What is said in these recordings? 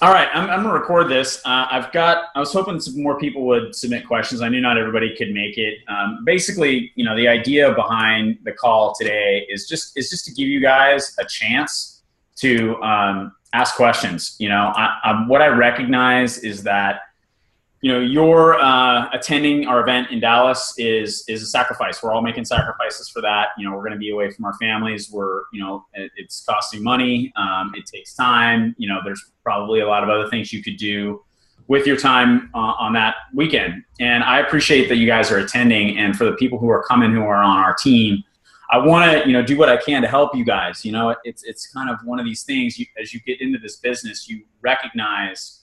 All right, I'm gonna record this. I was hoping some more people would submit questions. I knew not everybody could make it. Basically, the idea behind the call today is just to give you guys a chance to ask questions. What I recognize is that your attending our event in Dallas is a sacrifice. We're all making sacrifices for that. We're going to be away from our families. It's costing money. It takes time. There's probably a lot of other things you could do with your time on that weekend. And I appreciate that you guys are attending. And for the people who are coming, who are on our team, I want to, do what I can to help you guys. It's kind of one of these things. As you get into this business, you recognize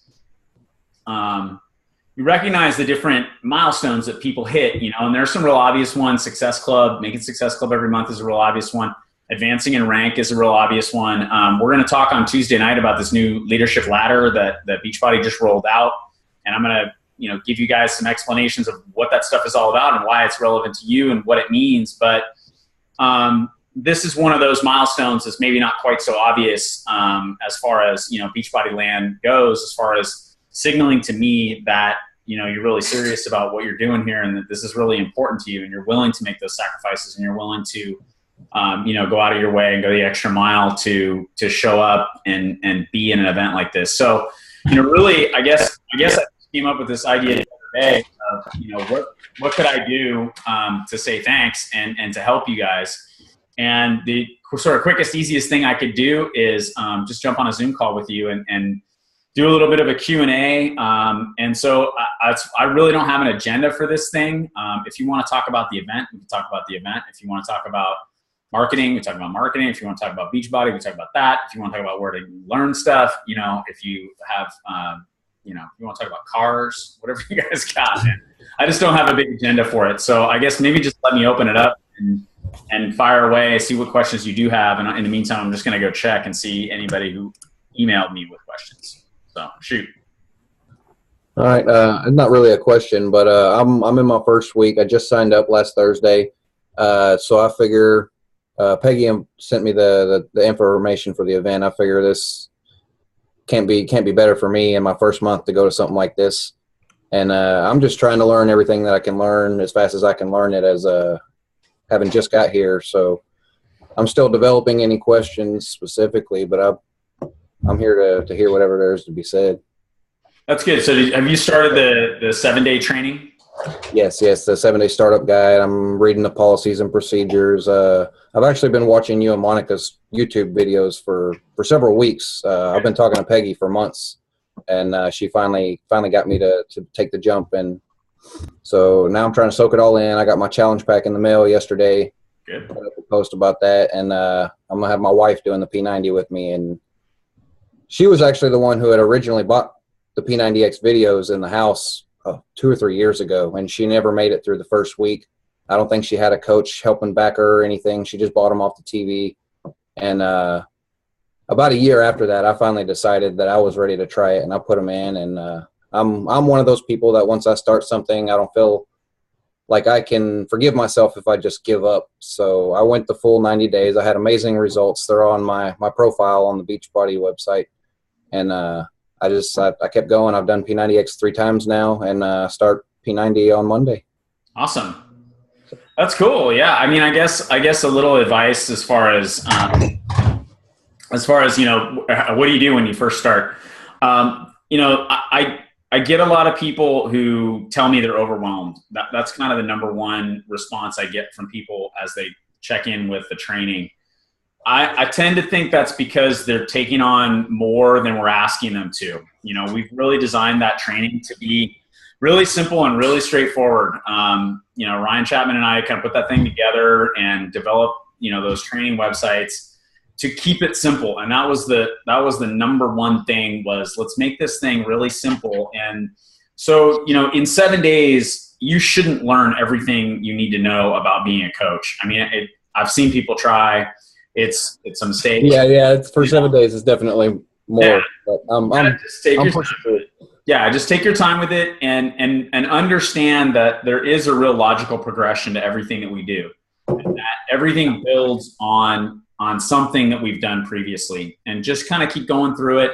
the different milestones that people hit, and there's some real obvious ones. Success Club, making Success Club every month is a real obvious one. Advancing in rank is a real obvious one. We're going to talk on Tuesday night about this new leadership ladder that Beachbody just rolled out. And I'm going to, give you guys some explanations of what that stuff is all about and why it's relevant to you and what it means. But this is one of those milestones that's maybe not quite so obvious as far as, Beachbody Land goes, as far as signaling to me that you're really serious about what you're doing here and that this is really important to you and you're willing to make those sacrifices and you're willing to go out of your way and go the extra mile to show up and be in an event like this. So really I guess I came up with this idea the other day of what could I do to say thanks and to help you guys. And the sort of quickest, easiest thing I could do is just jump on a Zoom call with you and do a little bit of a Q&A. And so I really don't have an agenda for this thing. If you want to talk about the event, we can talk about the event. If you want to talk about marketing, we talk about marketing. If you want to talk about Beachbody, we talk about that. If you want to talk about where to learn stuff, if you have, if you want to talk about cars, whatever you guys got. I just don't have a big agenda for it. So I guess maybe just let me open it up and fire away, see what questions you do have. And in the meantime, I'm just going to go check and see anybody who emailed me with questions. So shoot. All right. Not really a question, but I'm in my first week. I just signed up last Thursday. So I figure Peggy sent me the information for the event. I figure this can't be better for me in my first month to go to something like this. And I'm just trying to learn everything that I can learn as fast as I can learn it as having just got here. So I'm still developing any questions specifically, but I'm here to hear whatever there is to be said. That's good. So have you started the 7-day training? Yes, the 7-day startup guide. I'm reading the policies and procedures. I've actually been watching you and Monica's YouTube videos for several weeks. I've been talking to Peggy for months, and she finally got me to take the jump. And so now I'm trying to soak it all in. I got my challenge pack in the mail yesterday. Good. Put up a post about that, and I'm going to have my wife doing the P90 with me. And she was actually the one who had originally bought the P90X videos in the house 2 or 3 years ago, and she never made it through the first week. I don't think she had a coach helping back her or anything. She just bought them off the TV. And about a year after that, I finally decided that I was ready to try it, and I put them in. And I'm one of those people that once I start something, I don't feel like I can forgive myself if I just give up. So I went the full 90 days. I had amazing results. They're on my profile on the Beachbody website. And I kept going. I've done P90X 3 times now, and start P90 on Monday. Awesome. That's cool. Yeah. I mean, I guess a little advice as far as what do you do when you first start? I get a lot of people who tell me they're overwhelmed. That's kind of the number one response I get from people as they check in with the training. I tend to think that's because they're taking on more than we're asking them to. We've really designed that training to be really simple and really straightforward. Ryan Chapman and I kind of put that thing together and developed, those training websites to keep it simple. And that was the number one thing was let's make this thing really simple. And so, in 7 days, you shouldn't learn everything you need to know about being a coach. I mean, I've seen people try. It's a mistake. Yeah. It's for 7 days. It's definitely more. Yeah. But I'm pushing through it. Yeah, just take your time with it and understand that there is a real logical progression to everything that we do. And that everything builds on something that we've done previously, and just kind of keep going through it.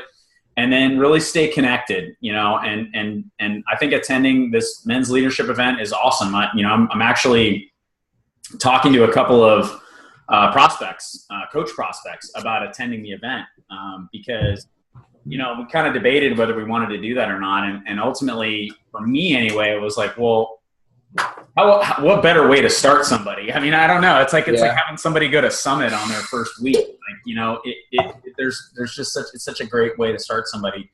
and then really stay connected, you know, and I think attending this men's leadership event is awesome. I'm actually talking to a couple of prospects, coach prospects, about attending the event because, you know, we kind of debated whether we wanted to do that or not. And ultimately, for me anyway, it was like, well, what better way to start somebody? I mean, I don't know. It's like having somebody go to Summit on their first week. Like, you know, there's just such a great way to start somebody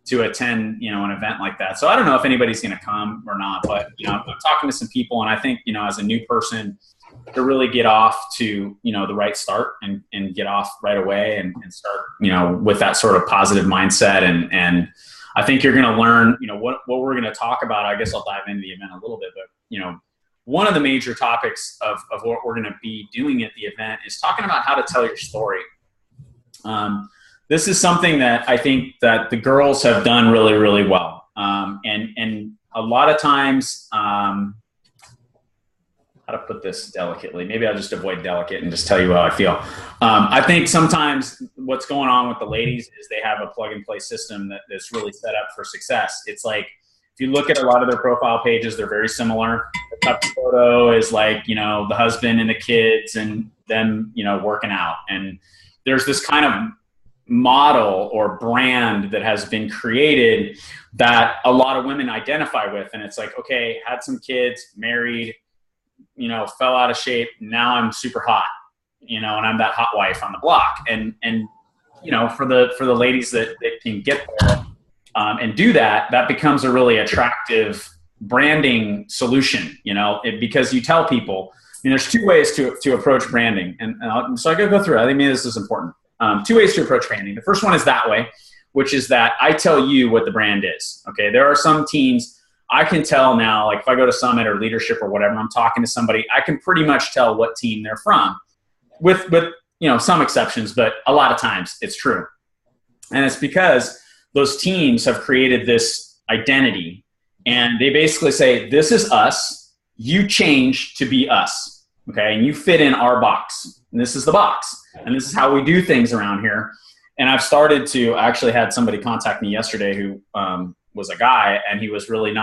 to attend, you know, an event like that. So I don't know if anybody's going to come or not, but, you know, I'm talking to some people, and I think, you know, as a new person, to really get off to, you know, the right start and get off right away and start, you know, with that sort of positive mindset. And I think you're going to learn, you know, what we're going to talk about. I guess I'll dive into the event a little bit, but, you know, one of the major topics of what we're going to be doing at the event is talking about how to tell your story. This is something that I think that the girls have done really, really well. And a lot of times, how to put this delicately, maybe I'll just avoid delicate and just tell you how I feel. I think sometimes what's going on with the ladies is they have a plug and play system that's really set up for success. It's like, if you look at a lot of their profile pages, they're very similar. The top photo is like, you know, the husband and the kids and them, you know, working out. And there's this kind of model or brand that has been created that a lot of women identify with. And it's like, okay, had some kids, married, you know, fell out of shape. Now I'm super hot, you know, and I'm that hot wife on the block. And, you know, for the ladies that can get there and do that, that becomes a really attractive branding solution, you know, because you tell people, I mean, there's two ways to approach branding. And so I gotta go through it. I think this is important. Two ways to approach branding. The first one is that way, which is that I tell you what the brand is. Okay. There are some teams I can tell now, like if I go to Summit or leadership or whatever, I'm talking to somebody, I can pretty much tell what team they're from with, you know, some exceptions, but a lot of times it's true. And it's because those teams have created this identity and they basically say, this is us, you change to be us. Okay. And you fit in our box, and this is the box, and this is how we do things around here. And I've started to actually had somebody contact me yesterday who, was a guy, and he was really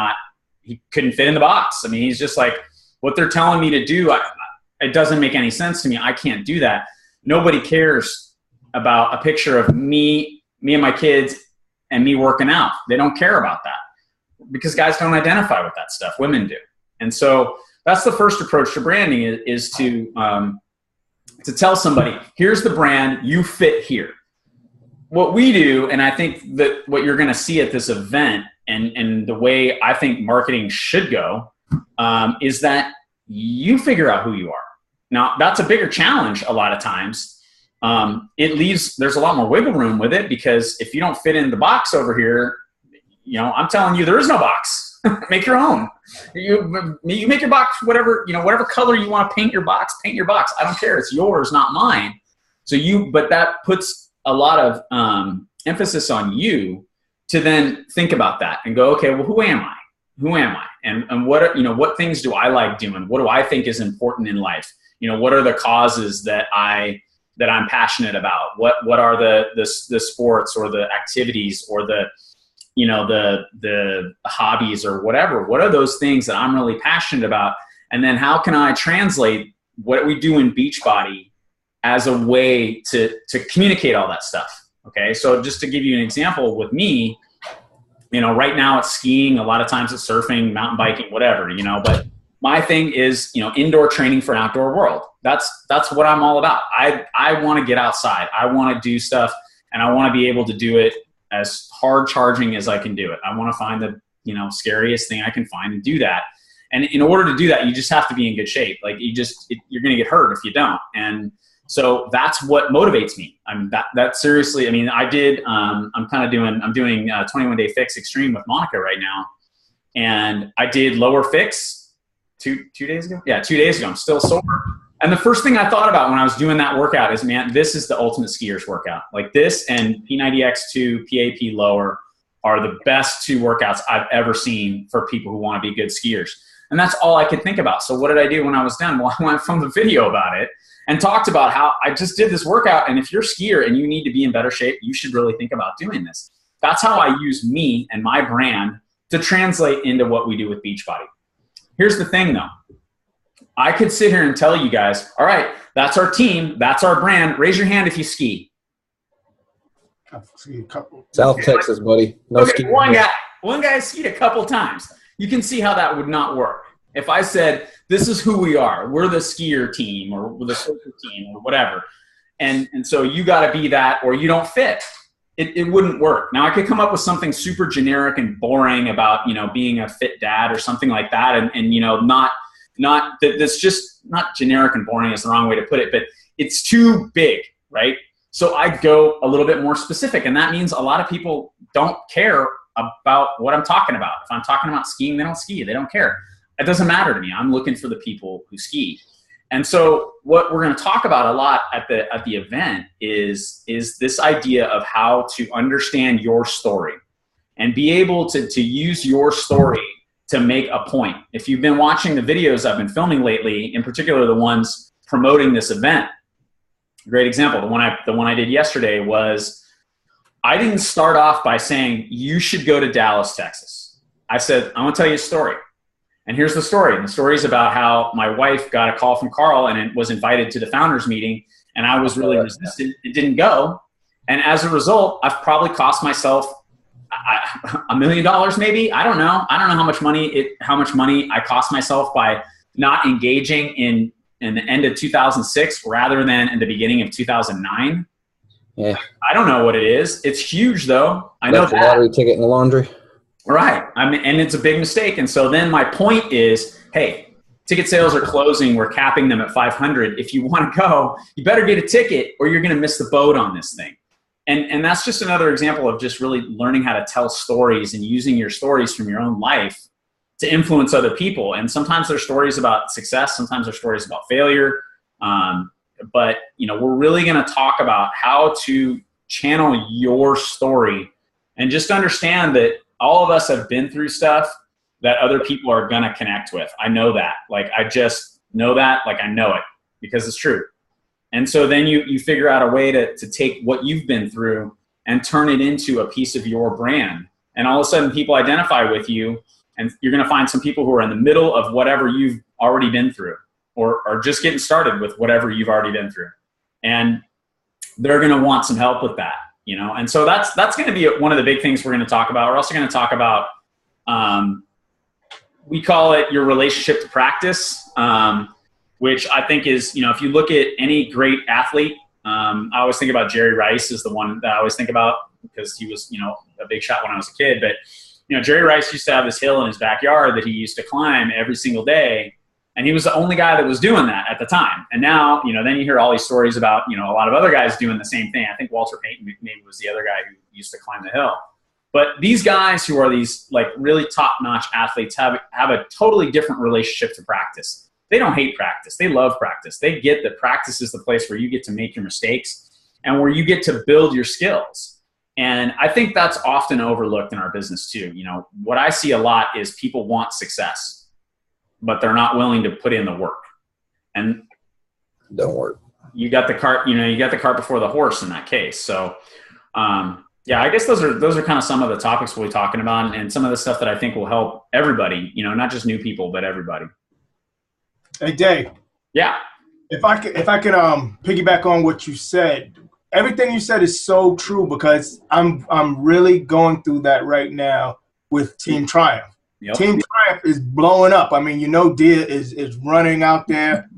he couldn't fit in the box. I mean, he's just like, what they're telling me to do, it doesn't make any sense to me. I can't do that. Nobody cares about a picture of me and my kids and me working out. They don't care about that because guys don't identify with that stuff. Women do. And so that's the first approach to branding is to tell somebody, here's the brand, you fit here. What we do, and I think that what you're going to see at this event and the way I think marketing should go is that you figure out who you are. Now, that's a bigger challenge a lot of times. There's a lot more wiggle room with it because if you don't fit in the box over here, you know, I'm telling you, there is no box. Make your own. You make your box whatever color you want to paint your box, paint your box. I don't care. It's yours, not mine. But that puts a lot of emphasis on you to then think about that and go, okay, well, who am I? Who am I? And what things do I like doing? What do I think is important in life? You know, what are the causes that I'm passionate about? What are the sports or the activities or the hobbies or whatever? What are those things that I'm really passionate about? And then how can I translate what we do in Beachbody as a way to communicate all that stuff? Okay, so just to give you an example with me, you know, right now it's skiing, a lot of times it's surfing, mountain biking, whatever, you know, but my thing is, you know, indoor training for an outdoor world. That's what I'm all about. I want to get outside. I want to do stuff, and I want to be able to do it as hard charging as I can do it. I want to find the, you know, scariest thing I can find and do that. And in order to do that, you just have to be in good shape. Like you're going to get hurt if you don't. And so that's what motivates me. I mean, that seriously, I mean, I'm doing 21 Day Fix Extreme with Monica right now. And I did lower fix two days ago. Yeah, 2 days ago. I'm still sore. And the first thing I thought about when I was doing that workout is, man, this is the ultimate skier's workout. Like this and P90X2, PAP lower are the best two workouts I've ever seen for people who want to be good skiers. And that's all I could think about. So what did I do when I was done? Well, I went from the video about it and talked about how I just did this workout. And if you're a skier and you need to be in better shape, you should really think about doing this. That's how I use me and my brand to translate into what we do with Beachbody. Here's the thing though. I could sit here and tell you guys, all right, that's our team, that's our brand. Raise your hand if you ski. South Texas, buddy. No okay, ski. one guy skied a couple times. You can see how that would not work. If I said, this is who we are, we're the skier team or we're the surfer team or whatever. And so you got to be that or you don't fit. It wouldn't work. Now I could come up with something super generic and boring about, being a fit dad or something like that. And that's just not generic and boring is the wrong way to put it, but it's too big, right? So I go a little bit more specific. And that means a lot of people don't care about what I'm talking about. If I'm talking about skiing, they don't ski. They don't care. It doesn't matter to me. I'm looking for the people who ski. And so what we're going to talk about a lot at the event is this idea of how to understand your story and be able to use your story to make a point. If you've been watching the videos I've been filming lately, in particular the ones promoting this event, great example, the one I did yesterday was I didn't start off by saying you should go to Dallas, Texas. I said, I'm going to tell you a story. And here's the story. And the story is about how my wife got a call from Carl and it was invited to the founders meeting. And I was really resistant. It didn't go. And as a result, I've probably cost myself $1 million maybe. I don't know. I don't know how much money I cost myself by not engaging in the end of 2006 rather than in the beginning of 2009. Yeah. I don't know what it is. It's huge though. I know that. The lottery ticket in the laundry. Right. And it's a big mistake. And so then my point is, hey, ticket sales are closing. We're capping them at 500. If you want to go, you better get a ticket or you're going to miss the boat on this thing. And that's just another example of just really learning how to tell stories and using your stories from your own life to influence other people. And sometimes they're stories about success. Sometimes they're stories about failure. But, we're really going to talk about how to channel your story and just understand that all of us have been through stuff that other people are going to connect with. I know that. Like, I just know that. Like, I know it because it's true. And so then you figure out a way to take what you've been through and turn it into a piece of your brand. And all of a sudden people identify with you and you're going to find some people who are in the middle of whatever you've already been through or are just getting started with whatever you've already been through. And they're going to want some help with that. And so that's going to be one of the big things we're going to talk about. We're also going to talk about, we call it your relationship to practice, which I think is, if you look at any great athlete, I always think about Jerry Rice is the one that I always think about because he was, a big shot when I was a kid. But, Jerry Rice used to have this hill in his backyard that he used to climb every single day. And he was the only guy that was doing that at the time. And now, then you hear all these stories about, a lot of other guys doing the same thing. I think Walter Payton maybe was the other guy who used to climb the hill. But these guys who are these like really top-notch athletes have a totally different relationship to practice. They don't hate practice. They love practice. They get that practice is the place where you get to make your mistakes and where you get to build your skills. And I think that's often overlooked in our business too. What I see a lot is people want success, but they're not willing to put in the work. And don't work. You got the cart, you got the cart before the horse in that case. So, yeah, I guess those are kind of some of the topics we'll be talking about and some of the stuff that I think will help everybody, not just new people, but everybody. Hey, Dave. Yeah. If I could piggyback on what you said, everything you said is so true because I'm really going through that right now with Team Triumph. Yep. Team Triumph is blowing up. I mean, Dia is running out there,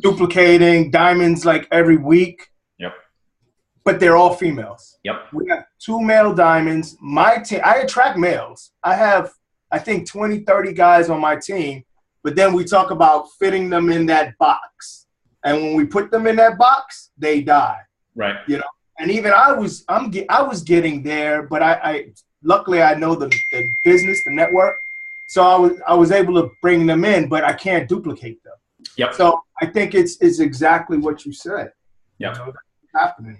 duplicating diamonds like every week. Yep. But they're all females. Yep. We have 2 male diamonds. My team, I attract males. I have, I think, 20, 30 guys on my team. But then we talk about fitting them in that box. And when we put them in that box, they die. Right. And even I was getting there, but I luckily I know the business, the network. So I was able to bring them in, but I can't duplicate them. Yep. So I think it's exactly what you said. Yep. That's happening.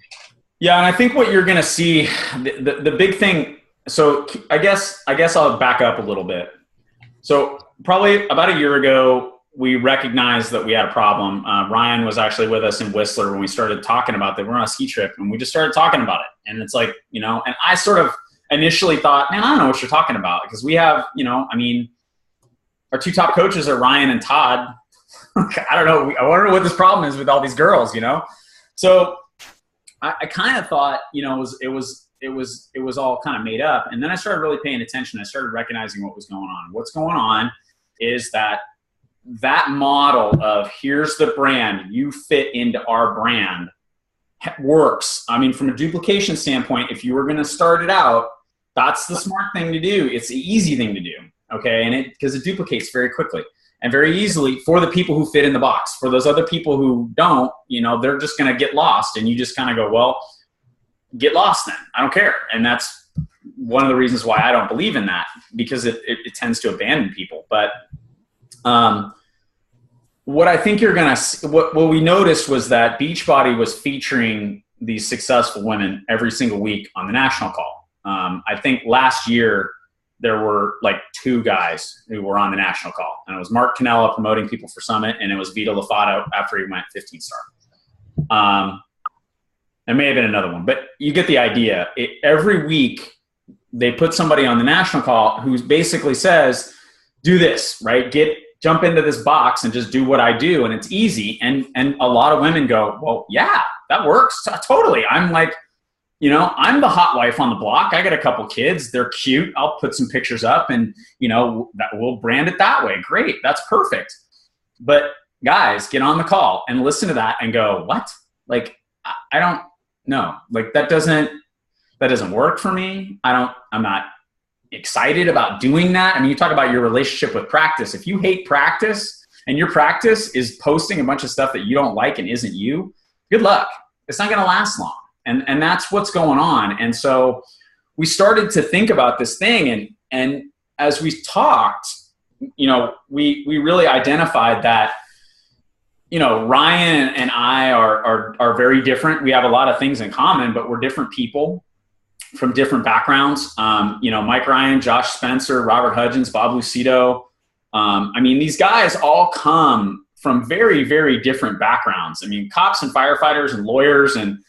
Yeah, and I think what you're going to see, the big thing. So I guess I'll back up a little bit. So probably about a year ago, we recognized that we had a problem. Ryan was actually with us in Whistler when we started talking about that. We're on a ski trip, and we just started talking about it. And it's like, and initially thought, man, I don't know what you're talking about, because we have, you know, I mean, our 2 top coaches are Ryan and Todd. I don't know. I wonder what this problem is with all these girls, you know? So I kind of thought, you know, it was all kind of made up. And then I started really paying attention. I started recognizing what was going on. What's going on is that model of here's the brand, you fit into our brand, works. I mean, from a duplication standpoint, if you were going to start it out, that's the smart thing to do. It's the easy thing to do. Okay. And because it duplicates very quickly and very easily for the people who fit in the box. For those other people who don't, you know, they're just going to get lost, and you just kind of go, well, get lost then. I don't care. And that's one of the reasons why I don't believe in that, because it tends to abandon people. But what I think you're going to – what we noticed was that Beachbody was featuring these successful women every single week on the national call. I think last year there were like 2 guys who were on the national call. And it was Mark Canella promoting people for Summit, and it was Vito Lofato after he went 15-star. There may have been another one, but you get the idea. Every week they put somebody on the national call who basically says, do this, right? Jump into this box and just do what I do. And it's easy. And a lot of women go, well, yeah, that works. Totally. I'm like, you know, I'm the hot wife on the block. I got a couple kids. They're cute. I'll put some pictures up, and, you know, we'll brand it that way. Great. That's perfect. But guys, get on the call and listen to that and go, what? Like, I don't know. Like, that doesn't work for me. I'm not excited about doing that. I mean, you talk about your relationship with practice. If you hate practice and your practice is posting a bunch of stuff that you don't like and isn't you, good luck. It's not going to last long. And that's what's going on. And so we started to think about this thing. And as we talked, you know, we really identified that, you know, Ryan and I are very different. We have a lot of things in common, but we're different people from different backgrounds. You know, Mike Ryan, Josh Spencer, Robert Hudgens, Bob Lucido. I mean, these guys all come from very, very different backgrounds. I mean, cops and firefighters and lawyers and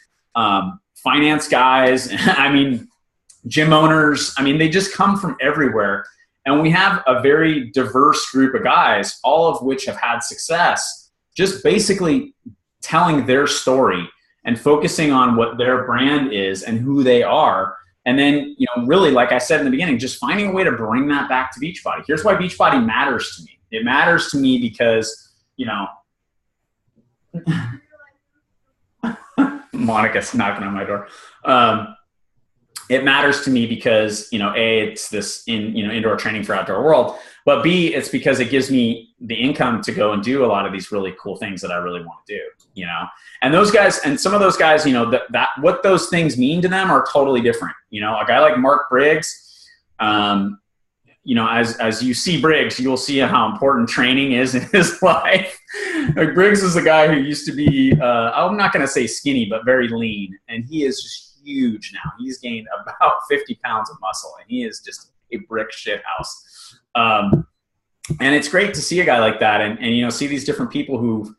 finance guys. I mean, gym owners. I mean, they just come from everywhere. And we have a very diverse group of guys, all of which have had success, just basically telling their story and focusing on what their brand is and who they are. And then, you know, really, like I said in the beginning, just finding a way to bring that back to Beachbody. Here's why Beachbody matters to me. It matters to me because, you know, Monica's knocking on my door. It matters to me because, you know, A, it's this indoor training for outdoor world, but B, it's because it gives me the income to go and do a lot of these really cool things that I really want to do, you know. And those guys, and some of those guys, you know, that what those things mean to them are totally different. You know, a guy like Mark Briggs, you know, as you see Briggs, you'll see how important training is in his life. Like, Briggs is a guy who used to be, I'm not going to say skinny, but very lean. And he is just huge now. He's gained about 50 pounds of muscle, and he is just a brick shit house. And it's great to see a guy like that and you know, see these different people who,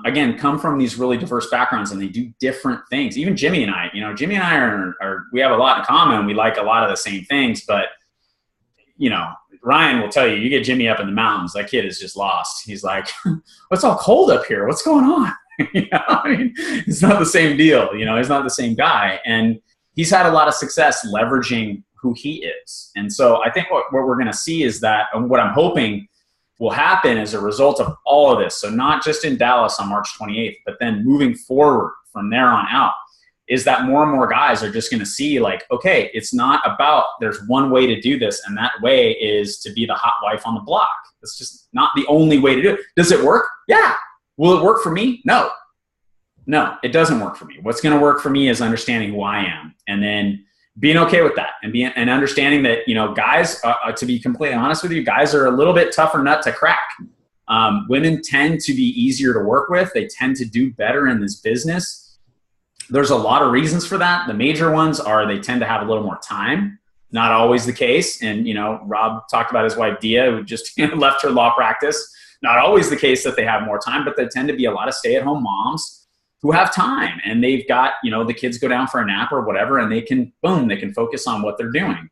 again, come from these really diverse backgrounds, and they do different things. Even Jimmy and I, you know, Jimmy and I are we have a lot in common. We like a lot of the same things, but, you know, Ryan will tell you, you get Jimmy up in the mountains, that kid is just lost. He's like, what's all cold up here? What's going on? You know, I mean, it's not the same deal. You know, he's not the same guy. And he's had a lot of success leveraging who he is. And so I think what we're going to see is that, and what I'm hoping will happen as a result of all of this, so not just in Dallas on March 28th, but then moving forward from there on out, is that more and more guys are just going to see, like, okay, it's not about there's one way to do this, and that way is to be the hot wife on the block. It's just not the only way to do it. Does it work? Yeah. Will it work for me? No. No, it doesn't work for me. What's going to work for me is understanding who I am, and then being okay with that, and understanding that, you know, guys, to be completely honest with you, guys are a little bit tougher nut to crack. Women tend to be easier to work with. They tend to do better in this business. There's a lot of reasons for that. The major ones are they tend to have a little more time. Not always the case. And, you know, Rob talked about his wife, Dia, who just left her law practice. Not always the case that they have more time, but they tend to be a lot of stay-at-home moms. who have time and they've got, the kids go down for a nap or whatever, and they can focus on what they're doing.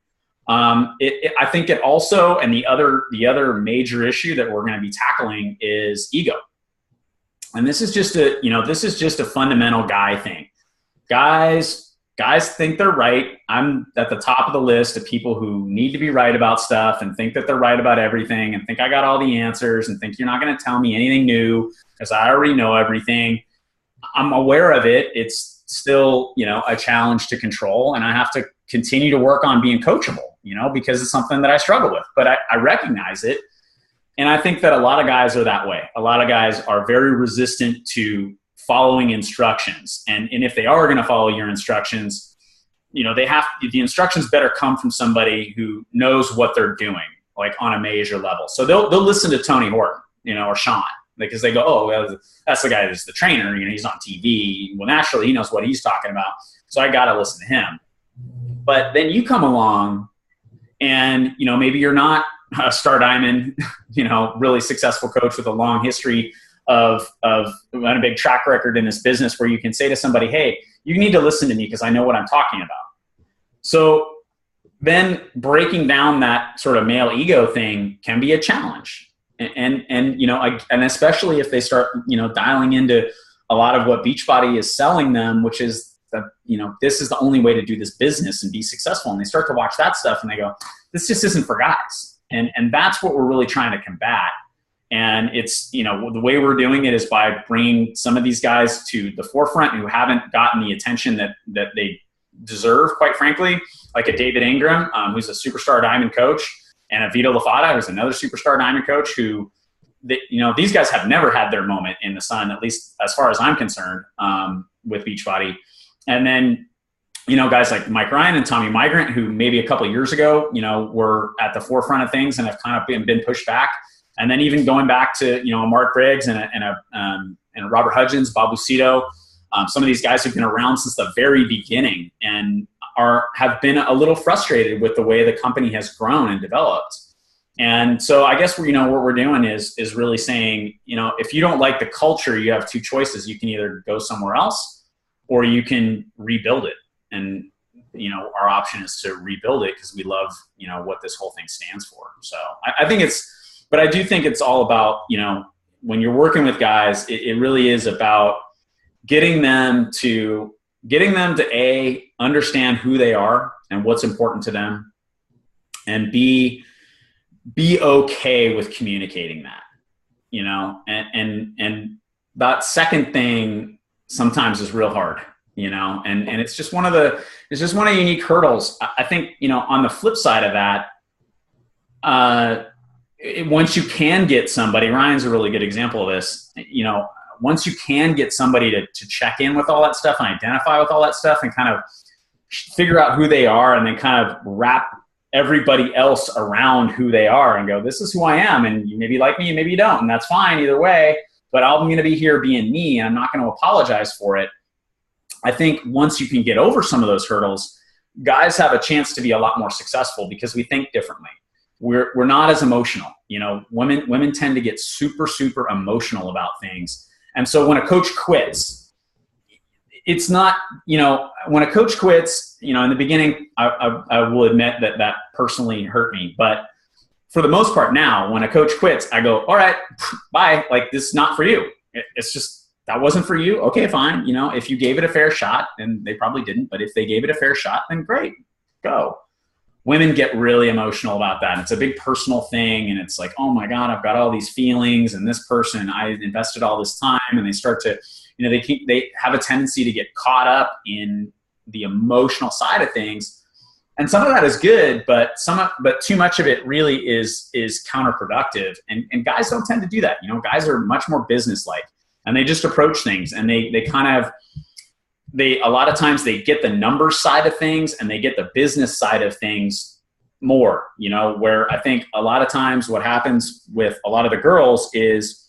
I think it also, and the other major issue that we're going to be tackling is ego. And this is just a fundamental guy thing. Guys think they're right. I'm at the top of the list of people who need to be right about stuff and think that they're right about everything and think I got all the answers and think you're not going to tell me anything new because I already know everything. I'm aware of it. It's still, a challenge to control, and I have to continue to work on being coachable, because it's something that I struggle with, but I recognize it. And I think that a lot of guys are that way. A lot of guys are very resistant to following instructions. And if they are going to follow your instructions, the instructions better come from somebody who knows what they're doing, like on a major level. So they'll listen to Tony Horton, or Sean, because they go, oh, well, that's the guy that's the trainer. He's on TV. Well, naturally, he knows what he's talking about. So I got to listen to him. But then you come along and, maybe you're not a Star Diamond, really successful coach with a long history of a big track record in this business where you can say to somebody, hey, you need to listen to me because I know what I'm talking about. So then breaking down that sort of male ego thing can be a challenge. And especially if they start, dialing into a lot of what Beachbody is selling them, which is that, this is the only way to do this business and be successful. And they start to watch that stuff and they go, this just isn't for guys. And that's what we're really trying to combat. And it's, the way we're doing it is by bringing some of these guys to the forefront who haven't gotten the attention that they deserve, quite frankly, like a David Ingram, who's a superstar diamond coach, and a Vito Lafata, who's another superstar diamond coach who, these guys have never had their moment in the sun, at least as far as I'm concerned, with Beachbody. And then, guys like Mike Ryan and Tommy Migrant, who maybe a couple of years ago, were at the forefront of things and have kind of been pushed back. And then even going back to, Mark Briggs and Robert Hudgens, Bob Lucido, some of these guys have been around since the very beginning and have been a little frustrated with the way the company has grown and developed. And so I guess what we're doing is really saying, if you don't like the culture, you have two choices. You can either go somewhere else or you can rebuild it. And, our option is to rebuild it because we love, what this whole thing stands for. So but I do think it's all about, when you're working with guys, it really is about getting them to A, understand who they are and what's important to them, and B, be okay with communicating that, and that second thing sometimes is real hard, and it's just one of the unique hurdles. I think, on the flip side of that, once you can get somebody, Ryan's a really good example of this, once you can get somebody to check in with all that stuff and identify with all that stuff and kind of figure out who they are and then kind of wrap everybody else around who they are and go, this is who I am. And you maybe like me, maybe you don't. And that's fine either way, but I'm going to be here being me and I'm not going to apologize for it. I think once you can get over some of those hurdles, guys have a chance to be a lot more successful because we think differently. We're not as emotional. Women tend to get super, super emotional about things. And so when a coach quits, it's not, when a coach quits, in the beginning, I will admit that personally hurt me. But for the most part now, when a coach quits, I go, all right, bye. Like, this is not for you. It's just, that wasn't for you. Okay, fine. If you gave it a fair shot, and they probably didn't, but if they gave it a fair shot, then great, go. Women get really emotional about that. It's a big personal thing. And it's like, oh my God, I've got all these feelings and this person, I invested all this time, and they start to, they have a tendency to get caught up in the emotional side of things. And some of that is good, but too much of it really is counterproductive. And guys don't tend to do that. Guys are much more businesslike and they just approach things and they kind of, a lot of times they get the numbers side of things and they get the business side of things more, where I think a lot of times what happens with a lot of the girls is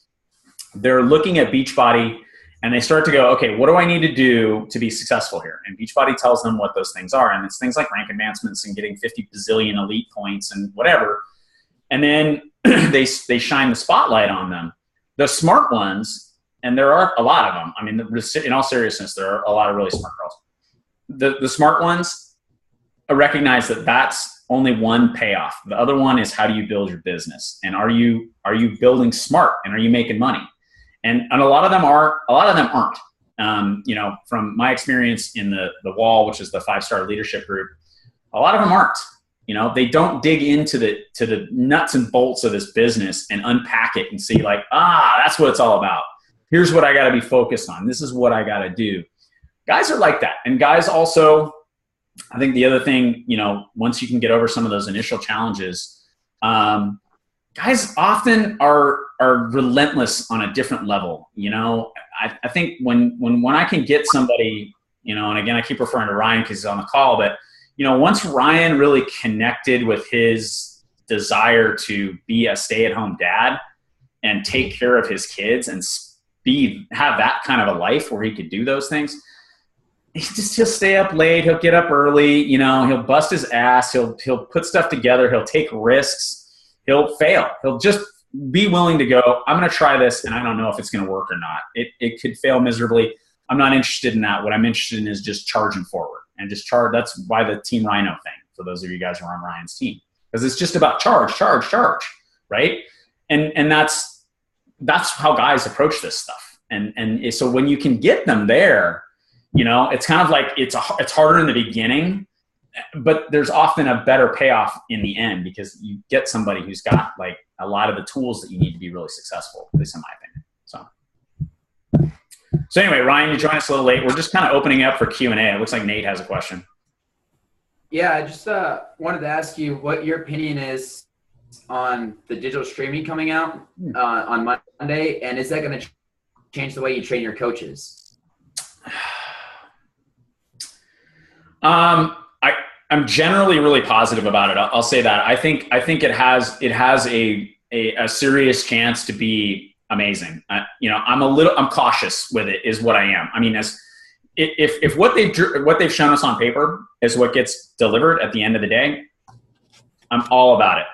they're looking at Beachbody and they start to go, okay, what do I need to do to be successful here? And Beachbody tells them what those things are. And it's things like rank advancements and getting 50 bazillion elite points and whatever. And then they shine the spotlight on them. The smart ones and there are a lot of them. I mean, in all seriousness, there are a lot of really smart girls. The smart ones recognize that that's only one payoff. The other one is, how do you build your business? And are you building smart, and are you making money? And a lot of them are, a lot of them aren't. You know, from my experience in the Wall, which is the 5-star leadership group, a lot of them aren't. You know, they don't dig into the nuts and bolts of this business and unpack it and see like, that's what it's all about. Here's what I got to be focused on. This is what I got to do. Guys are like that. And guys also, I think the other thing, you know, once you can get over some of those initial challenges, guys often are relentless on a different level. You know, I think when I can get somebody, you know, and again, I keep referring to Ryan because he's on the call, but you know, once Ryan really connected with his desire to be a stay-at-home dad and take care of his kids and have that kind of a life where he could do those things, he'll stay up late, he'll get up early, you know, he'll bust his ass, he'll put stuff together, he'll take risks, he'll fail, he'll just be willing to go, I'm going to try this and I don't know if it's going to work or not. It could fail miserably. I'm not interested in that. What I'm interested in is just charging forward and just charge. That's why the Team Rhino thing, for those of you guys who are on Ryan's team, because it's just about charge, right? And that's how guys approach this stuff. And so when you can get them there, you know, it's kind of like it's harder in the beginning, but there's often a better payoff in the end because you get somebody who's got like a lot of the tools that you need to be really successful, at least in my opinion. So anyway, Ryan, you joined us a little late. We're just kind of opening up for Q&A. It looks like Nate has a question. Yeah, I just wanted to ask you what your opinion is on the digital streaming coming out on Monday, and is that going to change the way you train your coaches? I'm generally really positive about it. I'll say that. I think it has a serious chance to be amazing. You know, I'm cautious with it is what I am. I mean, if what they've shown us on paper is what gets delivered at the end of the day, I'm all about it.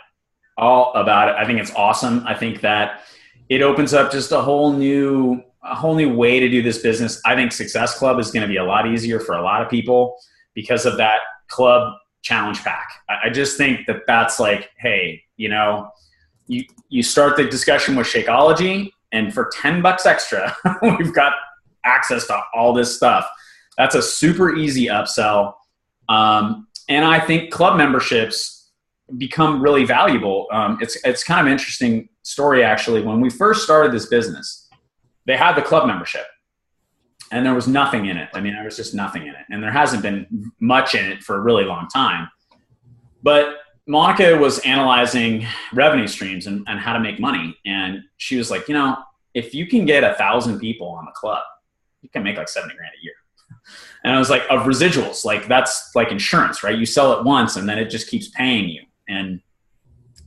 I think it's awesome. I think that it opens up just a whole new way to do this business. I think Success Club is going to be a lot easier for a lot of people because of that club challenge pack. I just think that that's like, hey, you know, you start the discussion with Shakeology, and for $10 extra, we've got access to all this stuff. That's a super easy upsell. And I think club memberships become really valuable. It's kind of an interesting story, actually. When we first started this business, they had the club membership, and there was nothing in it. I mean, there was just nothing in it. And there hasn't been much in it for a really long time. But Monica was analyzing revenue streams and how to make money. And she was like, you know, if you can get 1,000 people on the club, you can make like $70,000 a year. And I was like, of residuals, like that's like insurance, right? You sell it once and then it just keeps paying you. And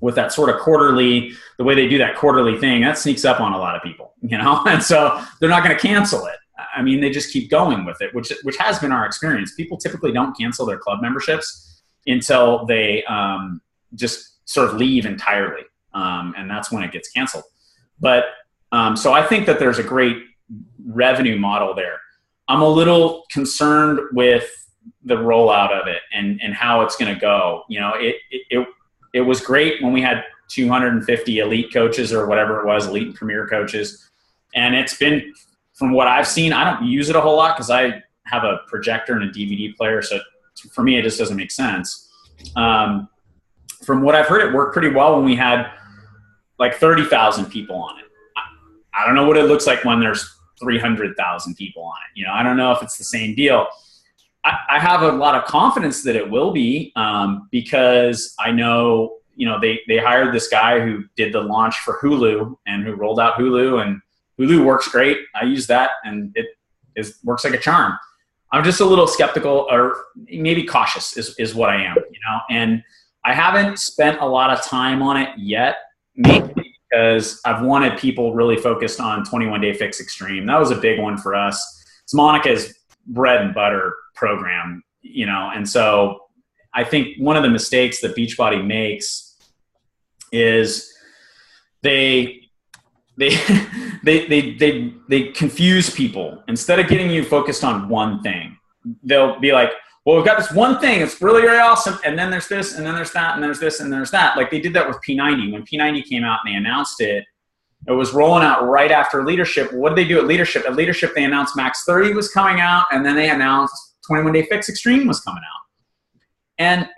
with that sort of quarterly, the way they do that quarterly thing, that sneaks up on a lot of people, you know? And so they're not going to cancel it. I mean, they just keep going with it, which has been our experience. People typically don't cancel their club memberships until they just sort of leave entirely. And that's when it gets canceled. But so I think that there's a great revenue model there. I'm a little concerned with the rollout of it and how it's going to go. You know, it was great when we had 250 elite coaches or whatever it was, elite and premier coaches. And it's been, from what I've seen, I don't use it a whole lot because I have a projector and a DVD player. So for me, it just doesn't make sense. From what I've heard, it worked pretty well when we had like 30,000 people on it. I don't know what it looks like when there's 300,000 people on it. You know, I don't know if it's the same deal. I have a lot of confidence that it will be because I know, you know, they hired this guy who did the launch for Hulu and who rolled out Hulu, and Hulu works great. I use that and it works like a charm. I'm just a little skeptical or maybe cautious is what I am, you know, and I haven't spent a lot of time on it yet, maybe because I've wanted people really focused on 21 Day Fix Extreme. That was a big one for us. It's Monica's bread and butter program, you know, and so I think one of the mistakes that Beachbody makes is they they confuse people. Instead of getting you focused on one thing, they'll be like, well, we've got this one thing. It's really, really awesome. And then there's this, and then there's that, and there's this, and there's that. Like they did that with P90. When P90 came out and they announced it, it was rolling out right after Leadership. What did they do at Leadership? At Leadership, they announced Max 30 was coming out, and then they announced 21 Day Fix Extreme was coming out. And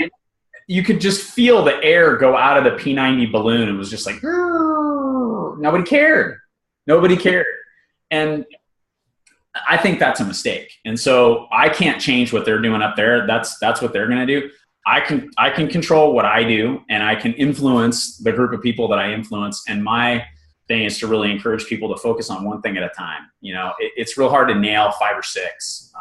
you could just feel the air go out of the P90 balloon. It was just like, nobody cared. Nobody cared. And I think that's a mistake. And so I can't change what they're doing up there. That's what they're going to do. I can control what I do, and I can influence the group of people that I influence. And my thing is to really encourage people to focus on one thing at a time. You know, it's real hard to nail 5 or 6.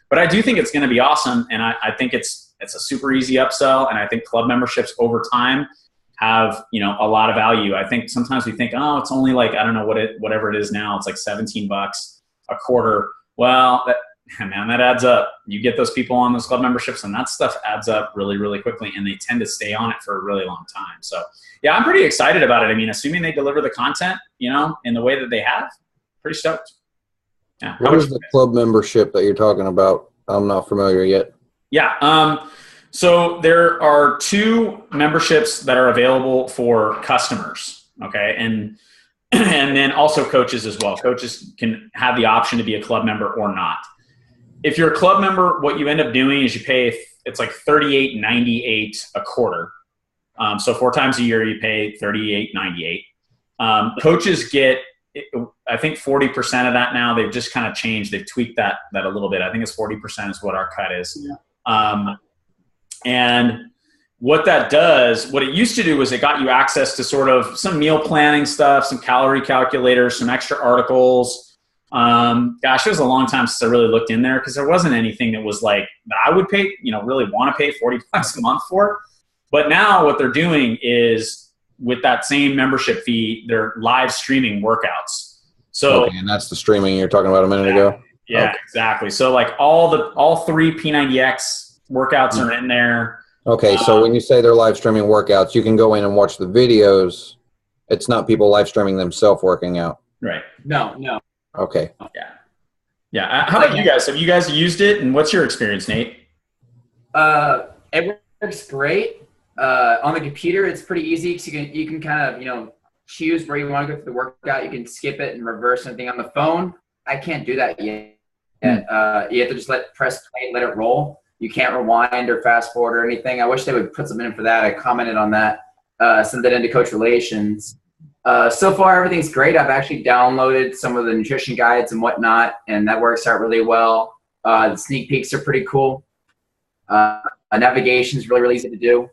But I do think it's going to be awesome. And I think it's a super easy upsell. And I think club memberships over time have, you know, a lot of value. I think sometimes we think, oh, it's only like, I don't know whatever it is now. It's like $17 a quarter. Well, that adds up. You get those people on those club memberships, and that stuff adds up really, really quickly, and they tend to stay on it for a really long time. So yeah, I'm pretty excited about it. I mean, assuming they deliver the content, you know, in the way that they have, pretty stoked. Yeah. What is the club membership that you're talking about? I'm not familiar yet. Yeah. So there are 2 memberships that are available for customers. Okay. And then also coaches as well. Coaches can have the option to be a club member or not. If you're a club member, what you end up doing is you pay, it's like $38.98 a quarter. So 4 times a year, you pay $38.98. Coaches get, I think 40% of that now. They've just kind of changed. They've tweaked that a little bit. I think it's 40% is what our cut is. Yeah. And what that does, what it used to do was it got you access to sort of some meal planning stuff, some calorie calculators, some extra articles. Gosh, it was a long time since I really looked in there because there wasn't anything that was like that I would pay, you know, really want to pay $40 a month for. But now what they're doing is with that same membership fee, they're live streaming workouts. So, okay, and that's the streaming you're talking about a minute ago. Yeah, okay. Exactly. So like all 3 P90X workouts are in there. Okay, so when you say they're live streaming workouts, you can go in and watch the videos. It's not people live streaming themselves working out. Right. No. Okay. Yeah. How about you guys? Have you guys used it, and what's your experience, Nate? It works great. On the computer, it's pretty easy because you can kind of, you know, choose where you want to go for the workout. You can skip it and reverse anything. On the phone, I can't do that yet. You have to just press play and let it roll. You can't rewind or fast forward or anything. I wish they would put something in for that. I commented on that, sent that into Coach Relations. So far, everything's great. I've actually downloaded some of the nutrition guides and whatnot, and that works out really well. The sneak peeks are pretty cool. Navigation is really, really easy to do.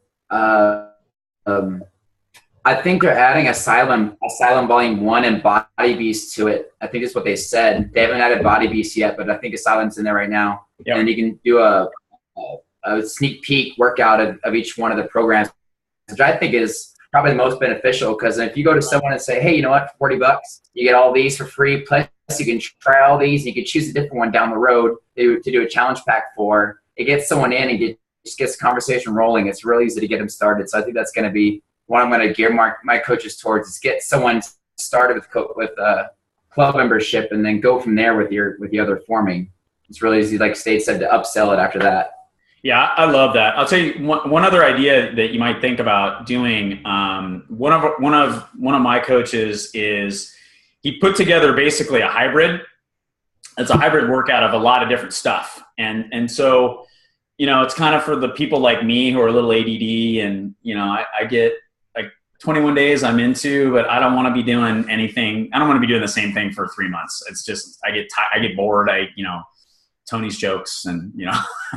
I think they're adding Asylum Volume 1 and Body Beast to it. I think that's what they said. They haven't added Body Beast yet, but I think Asylum's in there right now. Yep. And you can do a sneak peek workout of each one of the programs, which I think is probably the most beneficial, because if you go to someone and say, hey, you know what, for $40, you get all these for free, plus you can try all these, and you can choose a different one down the road to do a challenge pack for. It gets someone in and just gets the conversation rolling. It's really easy to get them started. So I think that's going to be what I'm going to gear my coaches towards, is get someone started with club membership and then go from there with the other forming. It's really easy, like State said, to upsell it after that. Yeah, I love that. I'll tell you one other idea that you might think about doing. One of my coaches is he put together basically a hybrid. It's a hybrid workout of a lot of different stuff, and so, you know, it's kind of for the people like me who are a little ADD, and you know, I get like 21 days I'm into, but I don't want to be doing anything. I don't want to be doing the same thing for 3 months. It's just I get bored. Tony's jokes, and you know,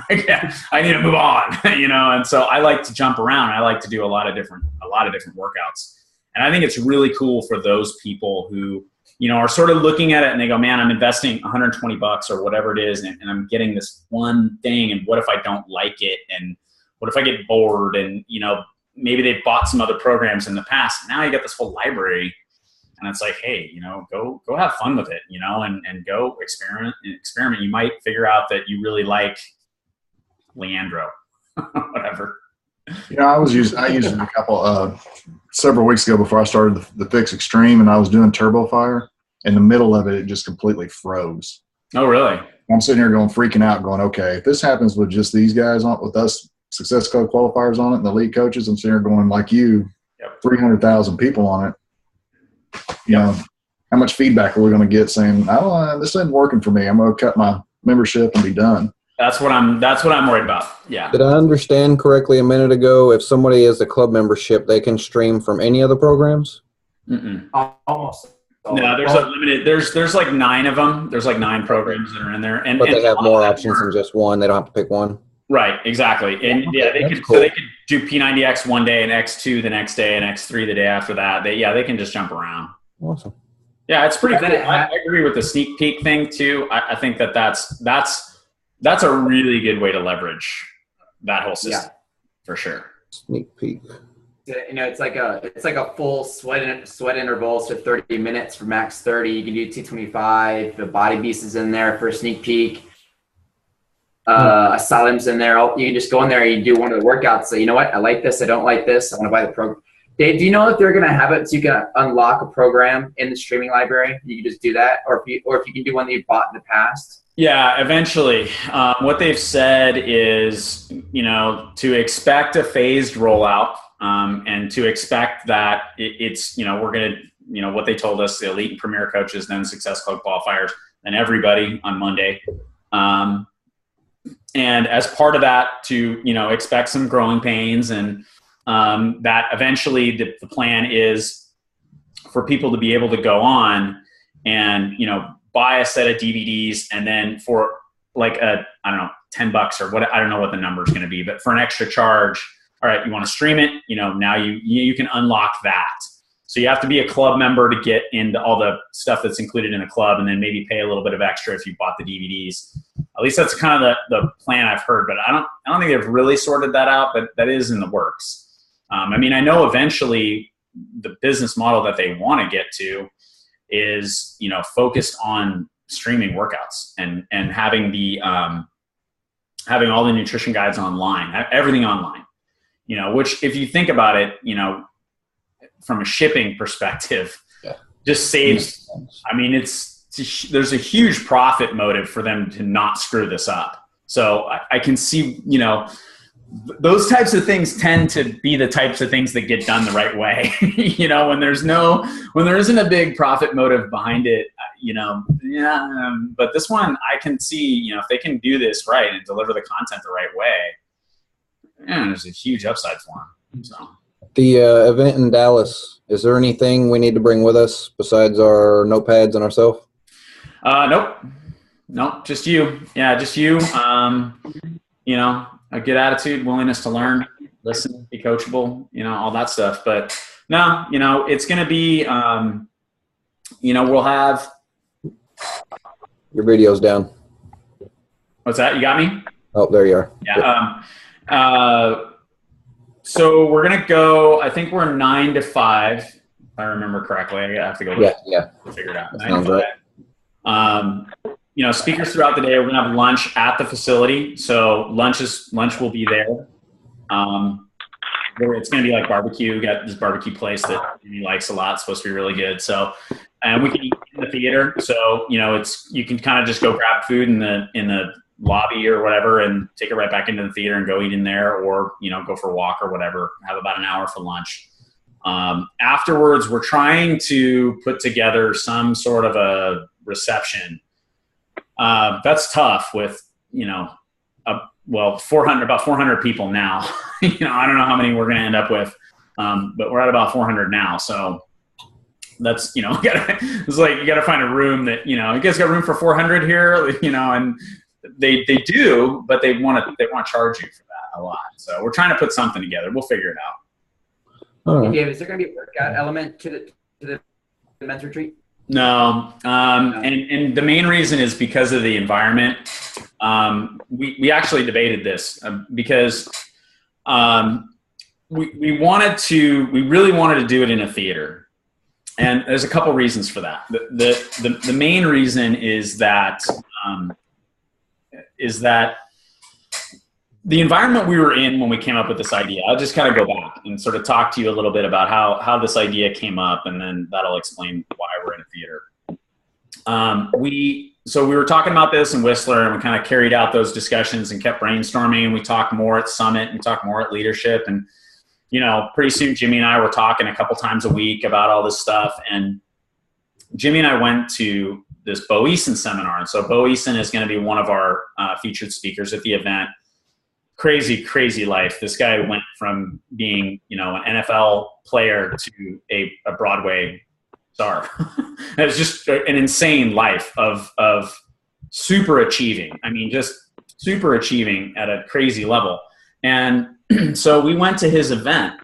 I need to move on, you know, and so I like to jump around. I like to do a lot of different workouts, and I think it's really cool for those people who, you know, are sort of looking at it and they go, man, I'm investing $120 or whatever it is, and I'm getting this one thing, and what if I don't like it, and what if I get bored, and you know, maybe they've bought some other programs in the past, and now you got this whole library. And it's like, hey, you know, go have fun with it, you know, and go experiment. You might figure out that you really like Leandro, whatever. Yeah, I used it a couple several weeks ago before I started the Fix Extreme, and I was doing Turbo Fire, in the middle of it, it just completely froze. Oh, really? I'm sitting here freaking out, going, okay, if this happens with just these guys on, with us Success Club qualifiers on it and the league coaches, I'm sitting here going, like you, 300,000 people on it. You know, how much feedback are we going to get saying, "Oh, this isn't working for me. I'm going to cut my membership and be done." That's what I'm worried about. Yeah. Did I understand correctly a minute ago? If somebody has a club membership, they can stream from any other programs? Almost. No, there's a limited. There's like 9 of them. There's like 9 programs that are in there, but they have more options than just one. They don't have to pick one. Right. Exactly. And they could. Cool. So they could do P90X one day and X2 the next day and X3 the day after that. They can just jump around. Awesome. Yeah, it's pretty cool. I agree with the sneak peek thing too. I think that's a really good way to leverage that whole system for sure. Sneak peek. You know, it's like a full sweat intervals to 30 minutes for max 30. You can do 225. The Body Beast is in there for a sneak peek. Asylum's in there. You can just go in there and you do one of the workouts. Say, you know what? I like this. I don't like this. I want to buy the program. Dave, do you know if they're going to have it so you can unlock a program in the streaming library? You can just do that, or if you can do one that you bought in the past. Yeah, eventually. What they've said is, you know, to expect a phased rollout. And to expect that it's, you know, we're going to, you know, what they told us, the elite and premier coaches, then Success Club qualifiers, and everybody on Monday. And as part of that, to, you know, expect some growing pains, and that eventually the plan is for people to be able to go on and, you know, buy a set of DVDs, and then for like I don't know, $10 or what, I don't know what the number is going to be, but for an extra charge, all right, you want to stream it, you know, now you can unlock that. So you have to be a club member to get into all the stuff that's included in the club, and then maybe pay a little bit of extra if you bought the DVDs. At least that's kind of the plan I've heard, but I don't think they've really sorted that out, but that is in the works. I mean, I know eventually the business model that they want to get to is, you know, focused on streaming workouts and having the having all the nutrition guides online, everything online. You know, which if you think about it, you know, from a shipping perspective, just saves. I mean, there's a huge profit motive for them to not screw this up. So I can see, you know, those types of things tend to be the types of things that get done the right way. You know, when there isn't a big profit motive behind it, you know, but this one I can see, you know, if they can do this right and deliver the content the right way, man, there's a huge upside for them. So. The event in Dallas, is there anything we need to bring with us besides our notepads and ourselves? Nope, just you. Yeah, just you. You know, a good attitude, willingness to learn, listen, be coachable, you know, all that stuff. But no, you know, it's going to be, you know, we'll have. Your video's down. What's that? You got me? Oh, there you are. Yeah. So we're going to go, I think we're 9 to 5, if I remember correctly. I have to go figure it out. 9 to 5. You know, speakers throughout the day. We're going to have lunch at the facility. So lunch will be there. It's going to be like barbecue. We got this barbecue place that he likes a lot. It's supposed to be really good. So, and we can eat in the theater. So, you know, you can kind of just go grab food in the lobby or whatever and take it right back into the theater and go eat in there, or, you know, go for a walk or whatever, have about an hour for lunch. Afterwards, we're trying to put together some sort of a reception. That's tough with, you know, about 400 people now. You know, I don't know how many we're going to end up with, but we're at about 400 now. So that's, you know, it's like, you got to find a room that, you know, you guys got room for 400 here, you know, and they do, but they want to charge you for that a lot. So we're trying to put something together. We'll figure it out. Hey, Dave, is there going to be a workout element to the men's retreat? No. And the main reason is because of the environment. We actually debated this because we really wanted to do it in a theater. And there's a couple reasons for that. The main reason is that the environment we were in when we came up with this idea. I'll just kind of go back and sort of talk to you a little bit about how this idea came up, and then that'll explain why we're in a theater. So we were talking about this in Whistler, and we kind of carried out those discussions and kept brainstorming. And we talked more at Summit, and we talked more at Leadership. And, you know, pretty soon Jimmy and I were talking a couple times a week about all this stuff. And Jimmy and I went to this Bo Eason seminar. And so Bo Eason is going to be one of our featured speakers at the event. Crazy, crazy life. This guy went from being, you know, an NFL player to a Broadway star. It was just an insane life of super achieving. I mean, just super achieving at a crazy level. And so we went to his event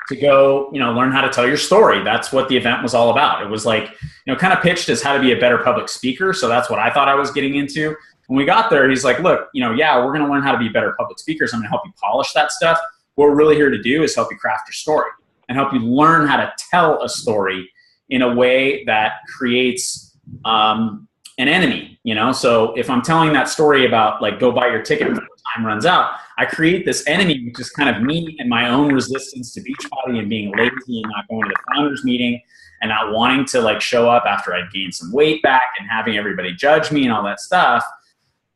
to go, you know, learn how to tell your story. That's what the event was all about. It was like, you know, kind of pitched as how to be a better public speaker. So that's what I thought I was getting into. When we got there, he's like, look, you know, yeah, we're going to learn how to be better public speakers. I'm going to help you polish that stuff. What we're really here to do is help you craft your story and help you learn how to tell a story in a way that creates an enemy, you know? So if I'm telling that story about like, go buy your ticket before time runs out, I create this enemy, which is kind of me and my own resistance to Beachbody and being lazy and not going to the founders meeting and not wanting to like show up after I'd gained some weight back and having everybody judge me and all that stuff,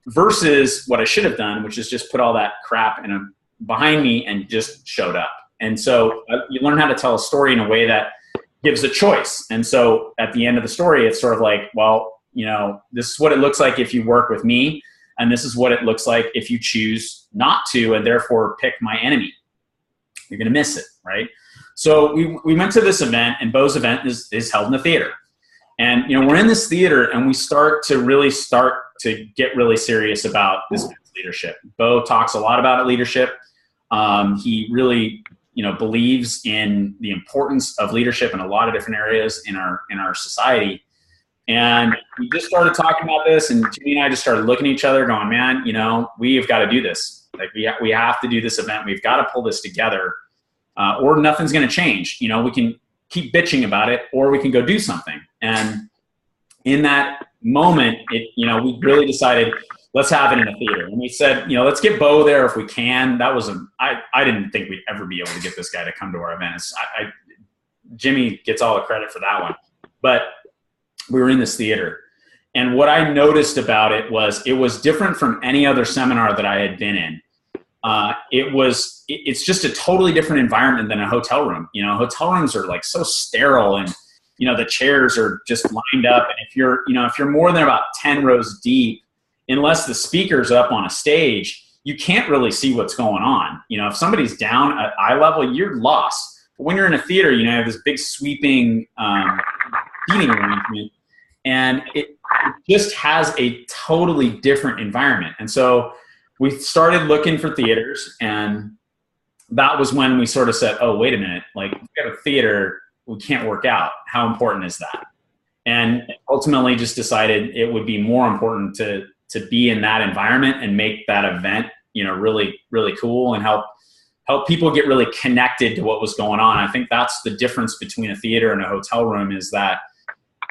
versus what I should have done, which is just put all that crap behind me and just showed up. And so you learn how to tell a story in a way that gives a choice. And so at the end of the story, it's sort of like, well, you know, this is what it looks like if you work with me. And this is what it looks like if you choose not to, and therefore pick my enemy. You're going to miss it, right? So we went to this event, and Bo's event is held in the theater. And, you know, we're in this theater, and we start to get really serious about this leadership. Bo talks a lot about leadership. He really, you know, believes in the importance of leadership in a lot of different areas in our society. And we just started talking about this, and Jimmy and I just started looking at each other going, man, you know, we've got to do this. Like we have to do this event. We've got to pull this together, or nothing's going to change. You know, we can keep bitching about it, or we can go do something. And in that moment, you know, we really decided, let's have it in a theater. And we said, you know, let's get Bo there if we can. That was I didn't think we'd ever be able to get this guy to come to our events. Jimmy gets all the credit for that one. But we were in this theater. And what I noticed about it was different from any other seminar that I had been in. It's just a totally different environment than a hotel room. You know, hotel rooms are like so sterile, and, you know, the chairs are just lined up. And if you're more than about 10 rows deep, unless the speaker's up on a stage, you can't really see what's going on. You know, if somebody's down at eye level, you're lost. But when you're in a theater, you know, you have this big sweeping seating arrangement, and it just has a totally different environment. And so we started looking for theaters, and that was when we sort of said, oh, wait a minute, like, we have a theater, we can't work out. How important is that? And ultimately just decided it would be more important to be in that environment and make that event, you know, really, really cool, and help people get really connected to what was going on. I think that's the difference between a theater and a hotel room, is that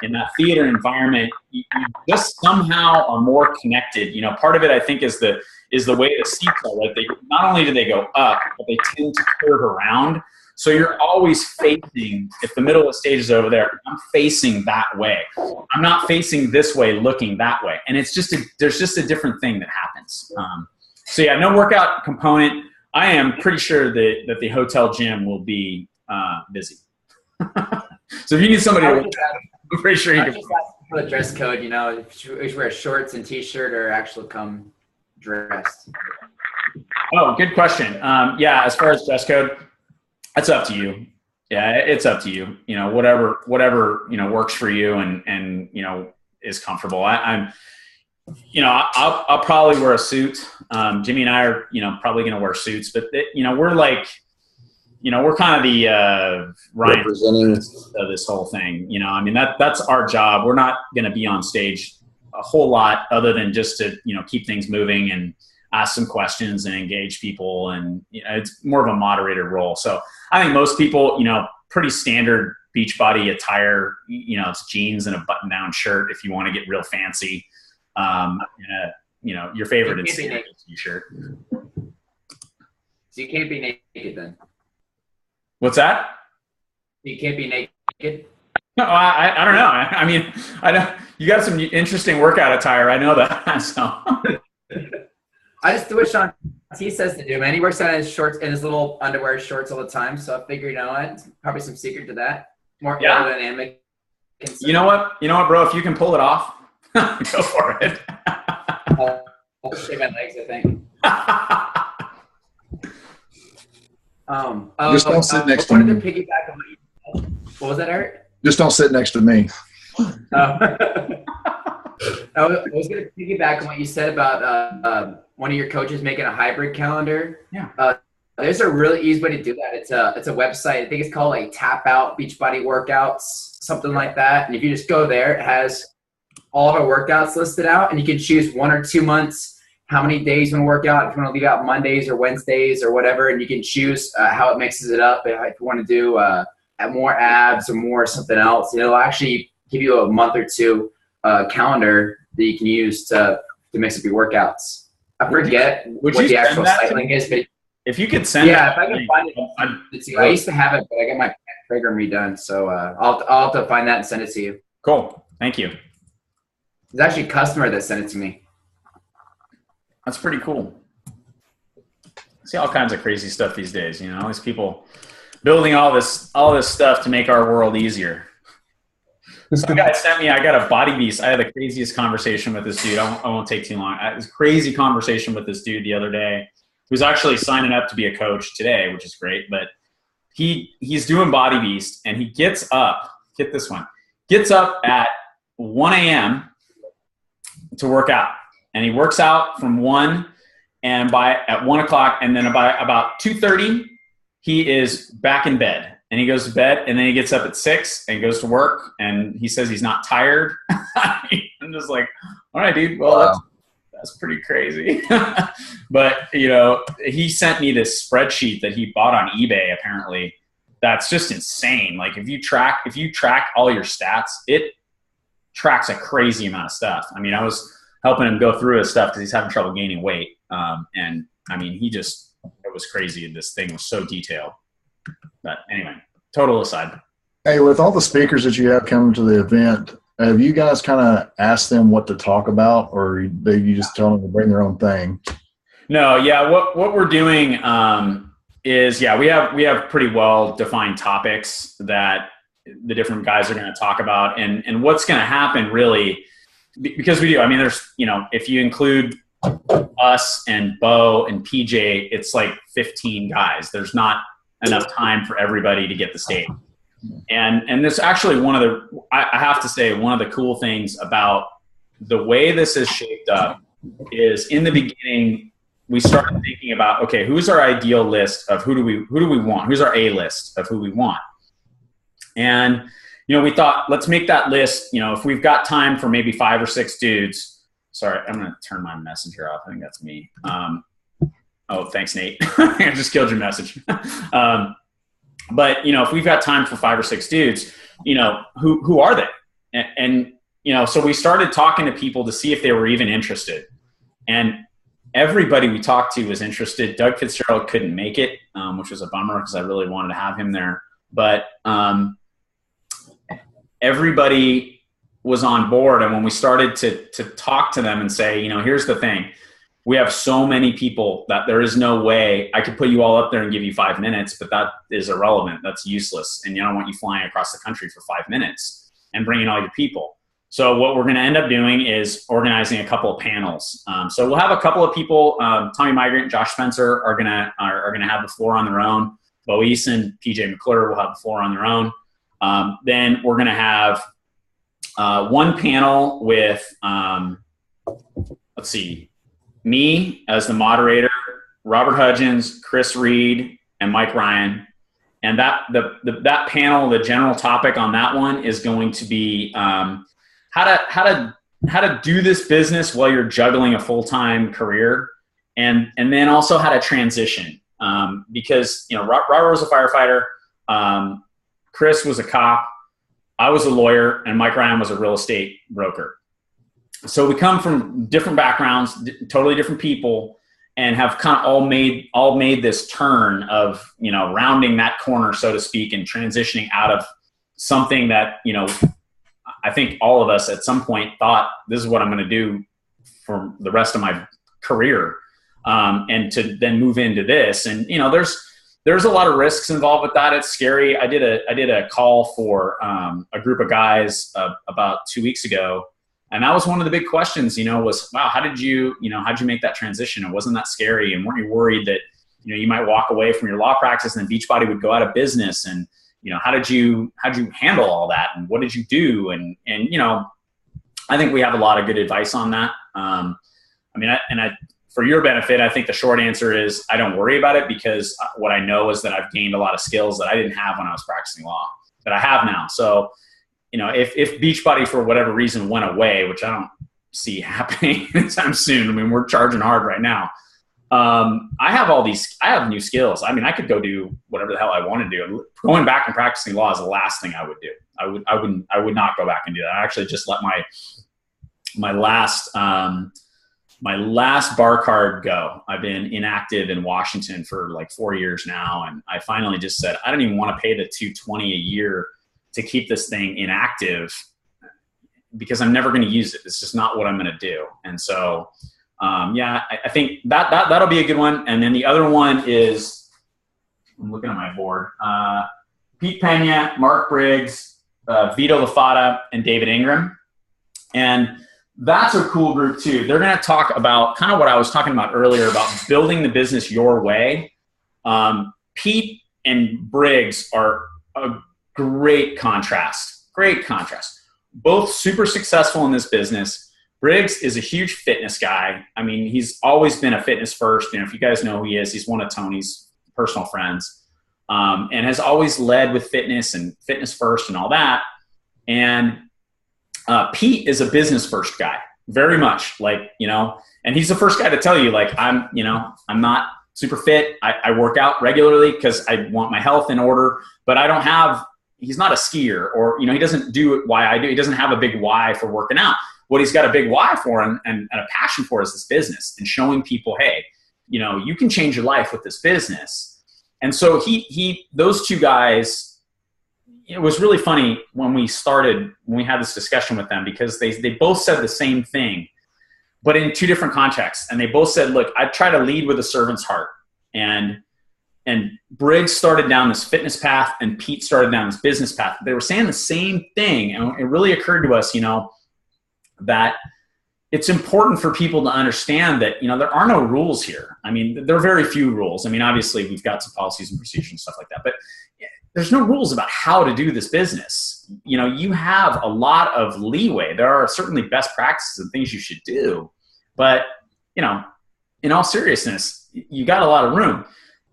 in that theater environment, you just somehow are more connected. You know, part of it, I think, is the way the seats are. Like, they not only do they go up, but they tend to curve around. So you're always facing, if the middle of the stage is over there, I'm facing that way. I'm not facing this way, looking that way. And it's just there's just a different thing that happens. So yeah, no workout component. I am pretty sure that the hotel gym will be busy. So if you need somebody to work out, I'm pretty sure you can. Just ask for the dress code, you know, if you wear shorts and t-shirt, or actually come dressed. Oh, good question. Yeah, as far as dress code, that's up to you. Yeah, it's up to you. You know, whatever you know works for you and you know is comfortable. I'm you know, I'll probably wear a suit. Jimmy and I are, you know, probably going to wear suits, but you know, we're like, you know, we're kind of the Ryan representing of this whole thing. You know, I mean, that's our job. We're not going to be on stage a whole lot other than just to, you know, keep things moving and ask some questions and engage people. And, you know, it's more of a moderator role. So I think most people, you know, pretty standard Beachbody attire, you know, it's jeans and a button down shirt if you want to get real fancy. You know, your favorite is t-shirt. So you can't be naked then. What's that? You can't be naked. No, I don't know. I mean, I know you got some interesting workout attire. I know that. So I just do what Sean T says to do, man. He works out in his shorts, in his little underwear shorts all the time. So I figure, it's probably some secret to that. More aerodynamic. You know what, bro? If you can pull it off, go for it. I'll shave my legs, I think. Just don't sit next to me. Piggyback on what was that, Eric? Just don't sit next to me. I was going to piggyback on what you said about one of your coaches making a hybrid calendar. Yeah. There's a really easy way to do that. It's a website. I think it's called like Tap Out Beachbody Workouts, something like that. And if you just go there, it has all of our workouts listed out, and you can choose 1 or 2 months how many days you want to work out. If you want to leave out Mondays or Wednesdays or whatever, and you can choose how it mixes it up. If you want to do more abs or more something else, it'll actually give you a month or two calendar that you can use to mix up your workouts. I forget what the actual site link is, but if you could send if I can find it, I used to have it, but I got my program redone, so I'll have to find that and send it to you. Cool, thank you. It's actually a customer that sent it to me. That's pretty cool. I see all kinds of crazy stuff these days. All these people building all this stuff to make our world easier. Some guy sent me, I got a Body Beast. I had the craziest conversation with this dude. I won't take too long. It was a crazy conversation with this dude the other day. Who's actually signing up to be a coach today, which is great. But he's doing Body Beast, and he gets up. Get this one. Gets up at 1 a.m. to work out, and he works out from 1 and at 1 o'clock, and then by about 2:30, he is back in bed. And he goes to bed, and then he gets up at 6 and goes to work, and he says he's not tired. I'm just like, all right, dude. Well, wow. That's pretty crazy. But, he sent me this spreadsheet that he bought on eBay, apparently. That's just insane. Like, if you track all your stats, it tracks a crazy amount of stuff. I mean, I was helping him go through his stuff because he's having trouble gaining weight. And, I mean, it was crazy. This thing was so detailed. But anyway, total aside. Hey, with all the speakers that you have coming to the event, have you guys kind of asked them what to talk about, or you just tell them to bring their own thing? No, yeah. What we're doing is we have pretty well defined topics that the different guys are going to talk about, and what's going to happen really, because we do. I mean, there's if you include us and Bo and PJ, it's like 15 guys. There's not enough time for everybody to get the stage. And this actually I have to say, one of the cool things about the way this is shaped up is in the beginning, we started thinking about, okay, who's our ideal list of who do we want? Who's our A list of who we want? And, we thought, let's make that list, if we've got time for maybe 5 or 6 dudes. Sorry, I'm going to turn my messenger off. I think that's me. Oh, thanks, Nate. I just killed your message. But, if we've got time for 5 or 6 dudes, who are they? And so we started talking to people to see if they were even interested. And everybody we talked to was interested. Doug Fitzgerald couldn't make it, which was a bummer because I really wanted to have him there. But everybody was on board. And when we started to talk to them and say, here's the thing. We have so many people that there is no way I could put you all up there and give you 5 minutes, but that is irrelevant. That's useless. And I don't want you flying across the country for 5 minutes and bringing all your people. So what we're going to end up doing is organizing a couple of panels. So we'll have a couple of people. Tommy Migrant and Josh Spencer are going to have the floor on their own. Bo Eason, PJ McClure will have the floor on their own. Then we're going to have one panel with, let's see, me as the moderator, Robert Hudgens, Chris Reed, and Mike Ryan. And that panel, the general topic on that one is going to be how to do this business while you're juggling a full-time career, and then also how to transition. Because Robert was a firefighter, Chris was a cop, I was a lawyer, and Mike Ryan was a real estate broker. So we come from different backgrounds, totally different people, and have kind of all made this turn of rounding that corner, so to speak, and transitioning out of something that, you know, I think all of us at some point thought this is what I'm going to do for the rest of my career. And to then move into this, and, you know, there's a lot of risks involved with that. It's scary. I did a call for a group of guys about 2 weeks ago. And that was one of the big questions, you know, was, wow, how'd you make that transition? And wasn't that scary? And weren't you worried that, you know, you might walk away from your law practice and then Beachbody would go out of business? And, you know, how'd you handle all that? And what did you do? And, you know, I think we have a lot of good advice on that. For your benefit, I think the short answer is I don't worry about it, because what I know is that I've gained a lot of skills that I didn't have when I was practicing law that I have now. So, you know, if Beachbody for whatever reason went away, which I don't see happening anytime soon. I mean, we're charging hard right now. I have new skills. I mean, I could go do whatever the hell I want to do. Going back and practicing law is the last thing I would do. I would not go back and do that. I actually just let my last bar card go. I've been inactive in Washington for like 4 years now. And I finally just said, I don't even want to pay the $220 a year to keep this thing inactive, because I'm never going to use it. It's just not what I'm going to do. And so, I think that'll be a good one. And then the other one is, I'm looking at my board, Pete Pena, Mark Briggs, Vito Lafata, and David Ingram. And that's a cool group too. They're going to talk about kind of what I was talking about earlier about building the business your way. Pete and Briggs are a great contrast. Both super successful in this business. Briggs is a huge fitness guy. I mean, he's always been a fitness first. You know, if you guys know who he is, he's one of Tony's personal friends, and has always led with fitness and fitness first and all that. And Pete is a business first guy, very much, like, you know, and he's the first guy to tell you, like, I'm not super fit. I work out regularly because I want my health in order, but he's not a skier, or, you know, he doesn't do it why I do. He doesn't have a big why for working out. What he's got a big why for and a passion for is this business and showing people, hey, you know, you can change your life with this business. And so those two guys, it was really funny when we had this discussion with them, because they both said the same thing, but in two different contexts. And they both said, look, I try to lead with a servant's heart. And Briggs started down this fitness path and Pete started down this business path. They were saying the same thing. And it really occurred to us, you know, that it's important for people to understand that, you know, there are no rules here. I mean, there are very few rules. I mean, obviously we've got some policies and procedures and stuff like that, but there's no rules about how to do this business. You know, you have a lot of leeway. There are certainly best practices and things you should do, but, you know, in all seriousness, you got a lot of room.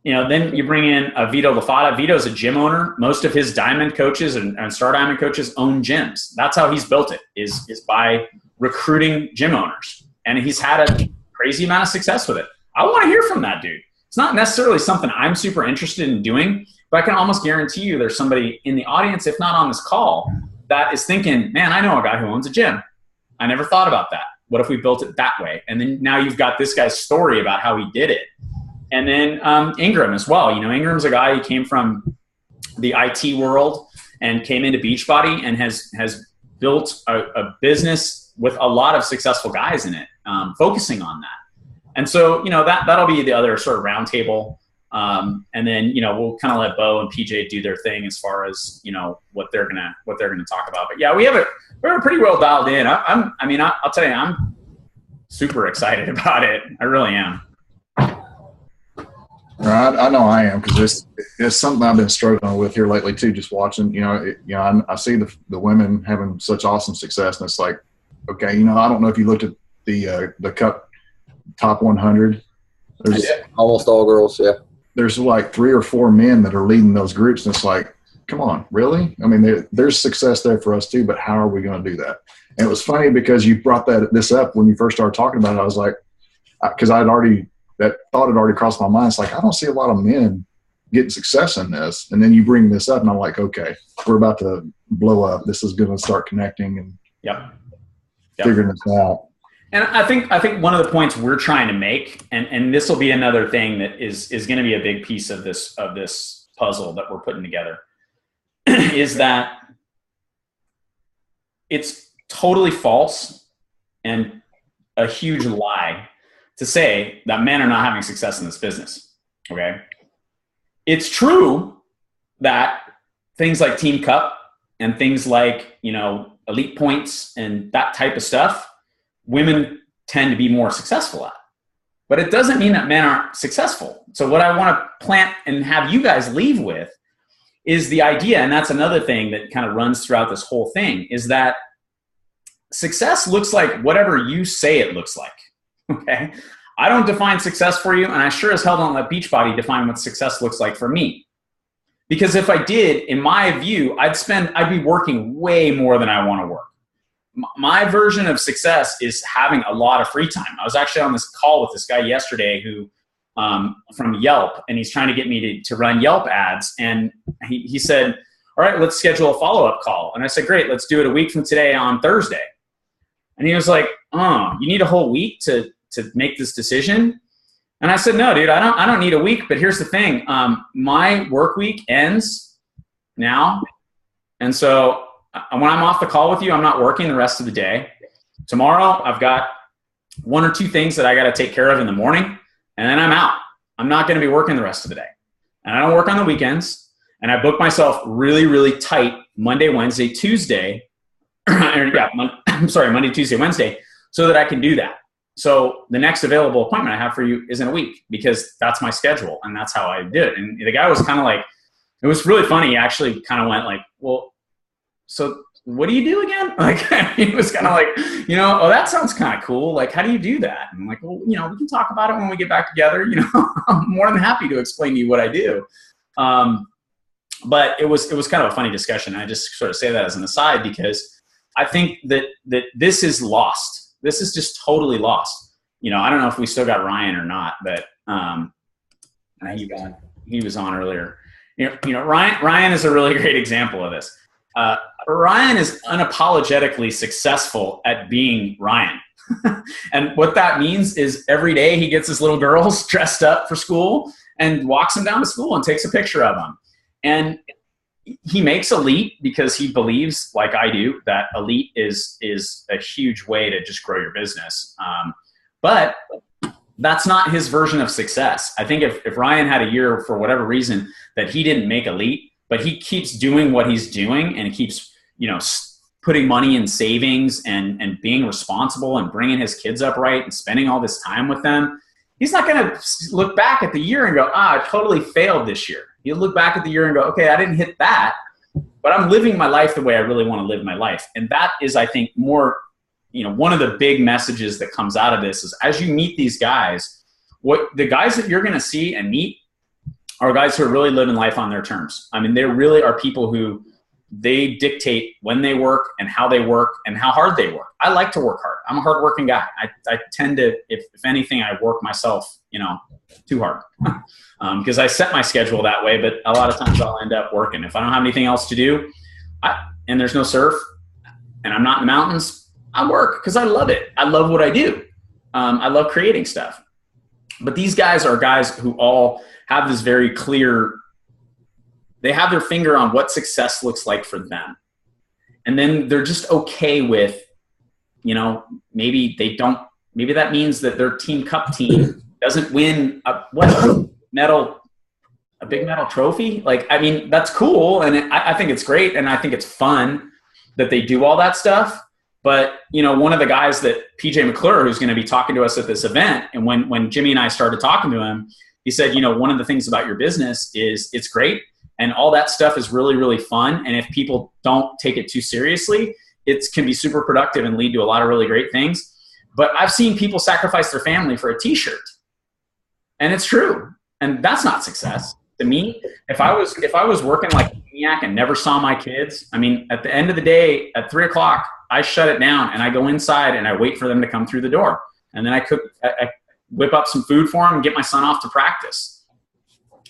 You know, then you bring in Vito Lafata. Vito's a gym owner. Most of his diamond coaches and Star Diamond coaches own gyms. That's how he's built it, is by recruiting gym owners. And he's had a crazy amount of success with it. I want to hear from that dude. It's not necessarily something I'm super interested in doing, but I can almost guarantee you there's somebody in the audience, if not on this call, that is thinking, man, I know a guy who owns a gym. I never thought about that. What if we built it that way? And then now you've got this guy's story about how he did it. And then Ingram as well. You know, Ingram's a guy who came from the IT world and came into Beachbody and has built a business with a lot of successful guys in it, focusing on that. And so, you know, that'll be the other sort of roundtable. And then, you know, we'll kind of let Bo and PJ do their thing as far as, you know, what they're gonna talk about. But yeah, we're pretty well dialed in. I'll tell you, I'm super excited about it. I really am. I know I am, because it's something I've been struggling with here lately too. Just watching, I see the women having such awesome success, and it's like, okay, you know, I don't know if you looked at the Cup Top 100. There's almost all girls, yeah. There's like 3 or 4 men that are leading those groups, and it's like, come on, really? I mean, there's success there for us too, but how are we going to do that? And it was funny because you brought this up when you first started talking about it. I was like, because that thought had already crossed my mind. It's like, I don't see a lot of men getting success in this. And then you bring this up and I'm like, okay, we're about to blow up. This is going to start connecting and figuring this out. And I think one of the points we're trying to make, and this will be another thing that is going to be a big piece of this puzzle that we're putting together, is that it's totally false and a huge lie to say that men are not having success in this business. Okay. It's true that things like Team Cup and things like, elite points and that type of stuff, women tend to be more successful at. But it doesn't mean that men aren't successful. So what I want to plant and have you guys leave with is the idea, and that's another thing that kind of runs throughout this whole thing, is that success looks like whatever you say it looks like. Okay? I don't define success for you, and I sure as hell don't let Beachbody define what success looks like for me. Because if I did, in my view, I'd be working way more than I want to work. My version of success is having a lot of free time. I was actually on this call with this guy yesterday who from Yelp, and he's trying to get me to run Yelp ads. And he said, all right, let's schedule a follow-up call. And I said, great, let's do it a week from today on Thursday. And he was like, oh, you need a whole week to make this decision? And I said, no, dude, I don't need a week, but here's the thing. My work week ends now. And so when I'm off the call with you, I'm not working the rest of the day. Tomorrow, I've got 1 or 2 things that I got to take care of in the morning, and then I'm out. I'm not going to be working the rest of the day. And I don't work on the weekends. And I book myself really, really tight Monday, Wednesday, Tuesday. Monday, Tuesday, Wednesday, so that I can do that. So the next available appointment I have for you is in a week, because that's my schedule and that's how I did it. And the guy was kind of like, it was really funny. He actually kind of went like, well, so what do you do again? Like, he was kind of like, oh, that sounds kind of cool. Like, how do you do that? And I'm like, well, we can talk about it when we get back together. I'm more than happy to explain to you what I do. But it was kind of a funny discussion. I just sort of say that as an aside, because I think that this is lost. This is just totally lost. I don't know if we still got Ryan or not, but he was on earlier. Ryan is a really great example of this. Ryan is unapologetically successful at being Ryan. And what that means is every day he gets his little girls dressed up for school and walks them down to school and takes a picture of them. And he makes elite because he believes, like I do, that elite is a huge way to just grow your business. But that's not his version of success. I think if Ryan had a year, for whatever reason, that he didn't make elite, but he keeps doing what he's doing and he keeps, putting money in savings and being responsible and bringing his kids up right and spending all this time with them, he's not going to look back at the year and go, I totally failed this year. He'll look back at the year and go, okay, I didn't hit that, but I'm living my life the way I really want to live my life. And that is, I think, more, one of the big messages that comes out of this is, as you meet these guys, what the guys that you're going to see and meet are guys who are really living life on their terms. I mean, there really are people who they dictate when they work and how they work and how hard they work. I like to work hard. I'm a hardworking guy. I tend to, if anything, I work myself, too hard because I set my schedule that way. But a lot of times I'll end up working. If I don't have anything else to do and there's no surf and I'm not in the mountains, I work because I love it. I love what I do. I love creating stuff. But these guys are guys who all have this very clear, they have their finger on what success looks like for them. And then they're just okay with, maybe that means that their Team Cup team doesn't win a big medal trophy. Like, I mean, that's cool. And I think it's great. And I think it's fun that they do all that stuff. But, one of the guys that PJ McClure, who's going to be talking to us at this event, and when Jimmy and I started talking to him, he said, one of the things about your business is it's great. And all that stuff is really, really fun. And if people don't take it too seriously, it can be super productive and lead to a lot of really great things. But I've seen people sacrifice their family for a t-shirt. And it's true. And that's not success. To me, if I was working like a maniac and never saw my kids, I mean, at the end of the day, at 3:00, I shut it down and I go inside and I wait for them to come through the door. And then I whip up some food for them and get my son off to practice.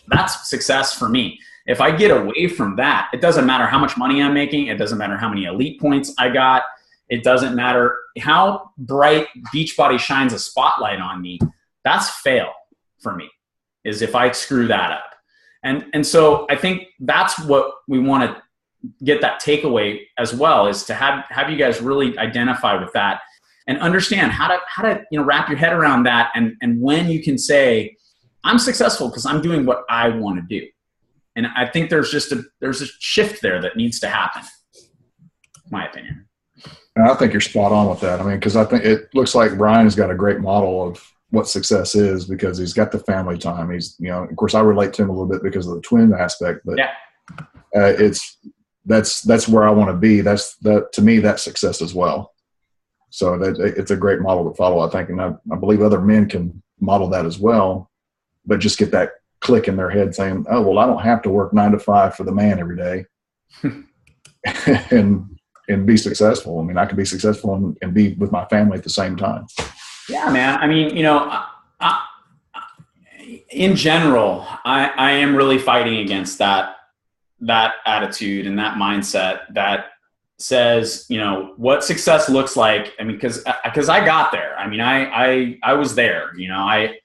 That's success for me. If I get away from that, it doesn't matter how much money I'm making. It doesn't matter how many elite points I got. It doesn't matter how bright Beachbody shines a spotlight on me. That's fail for me, is if I screw that up. And so I think that's what we want to get that takeaway as well, is to have you guys really identify with that and understand how to wrap your head around that, and when you can say, I'm successful because I'm doing what I want to do. And I think there's a shift there that needs to happen, my opinion. And I think you're spot on with that. I mean, because I think it looks like Brian has got a great model of what success is, because he's got the family time. He's, of course, I relate to him a little bit because of the twin aspect, but that's where I want to be. To me, that's success as well. So it's a great model to follow, I think. And I believe other men can model that as well, but just get that click in their head saying, oh, well, I don't have to work 9 to 5 for the man every day and be successful. I mean, I can be successful and be with my family at the same time. Yeah, man. I mean, in general, I am really fighting against that attitude and that mindset that says, what success looks like. I mean, because I got there. I mean, I was there. I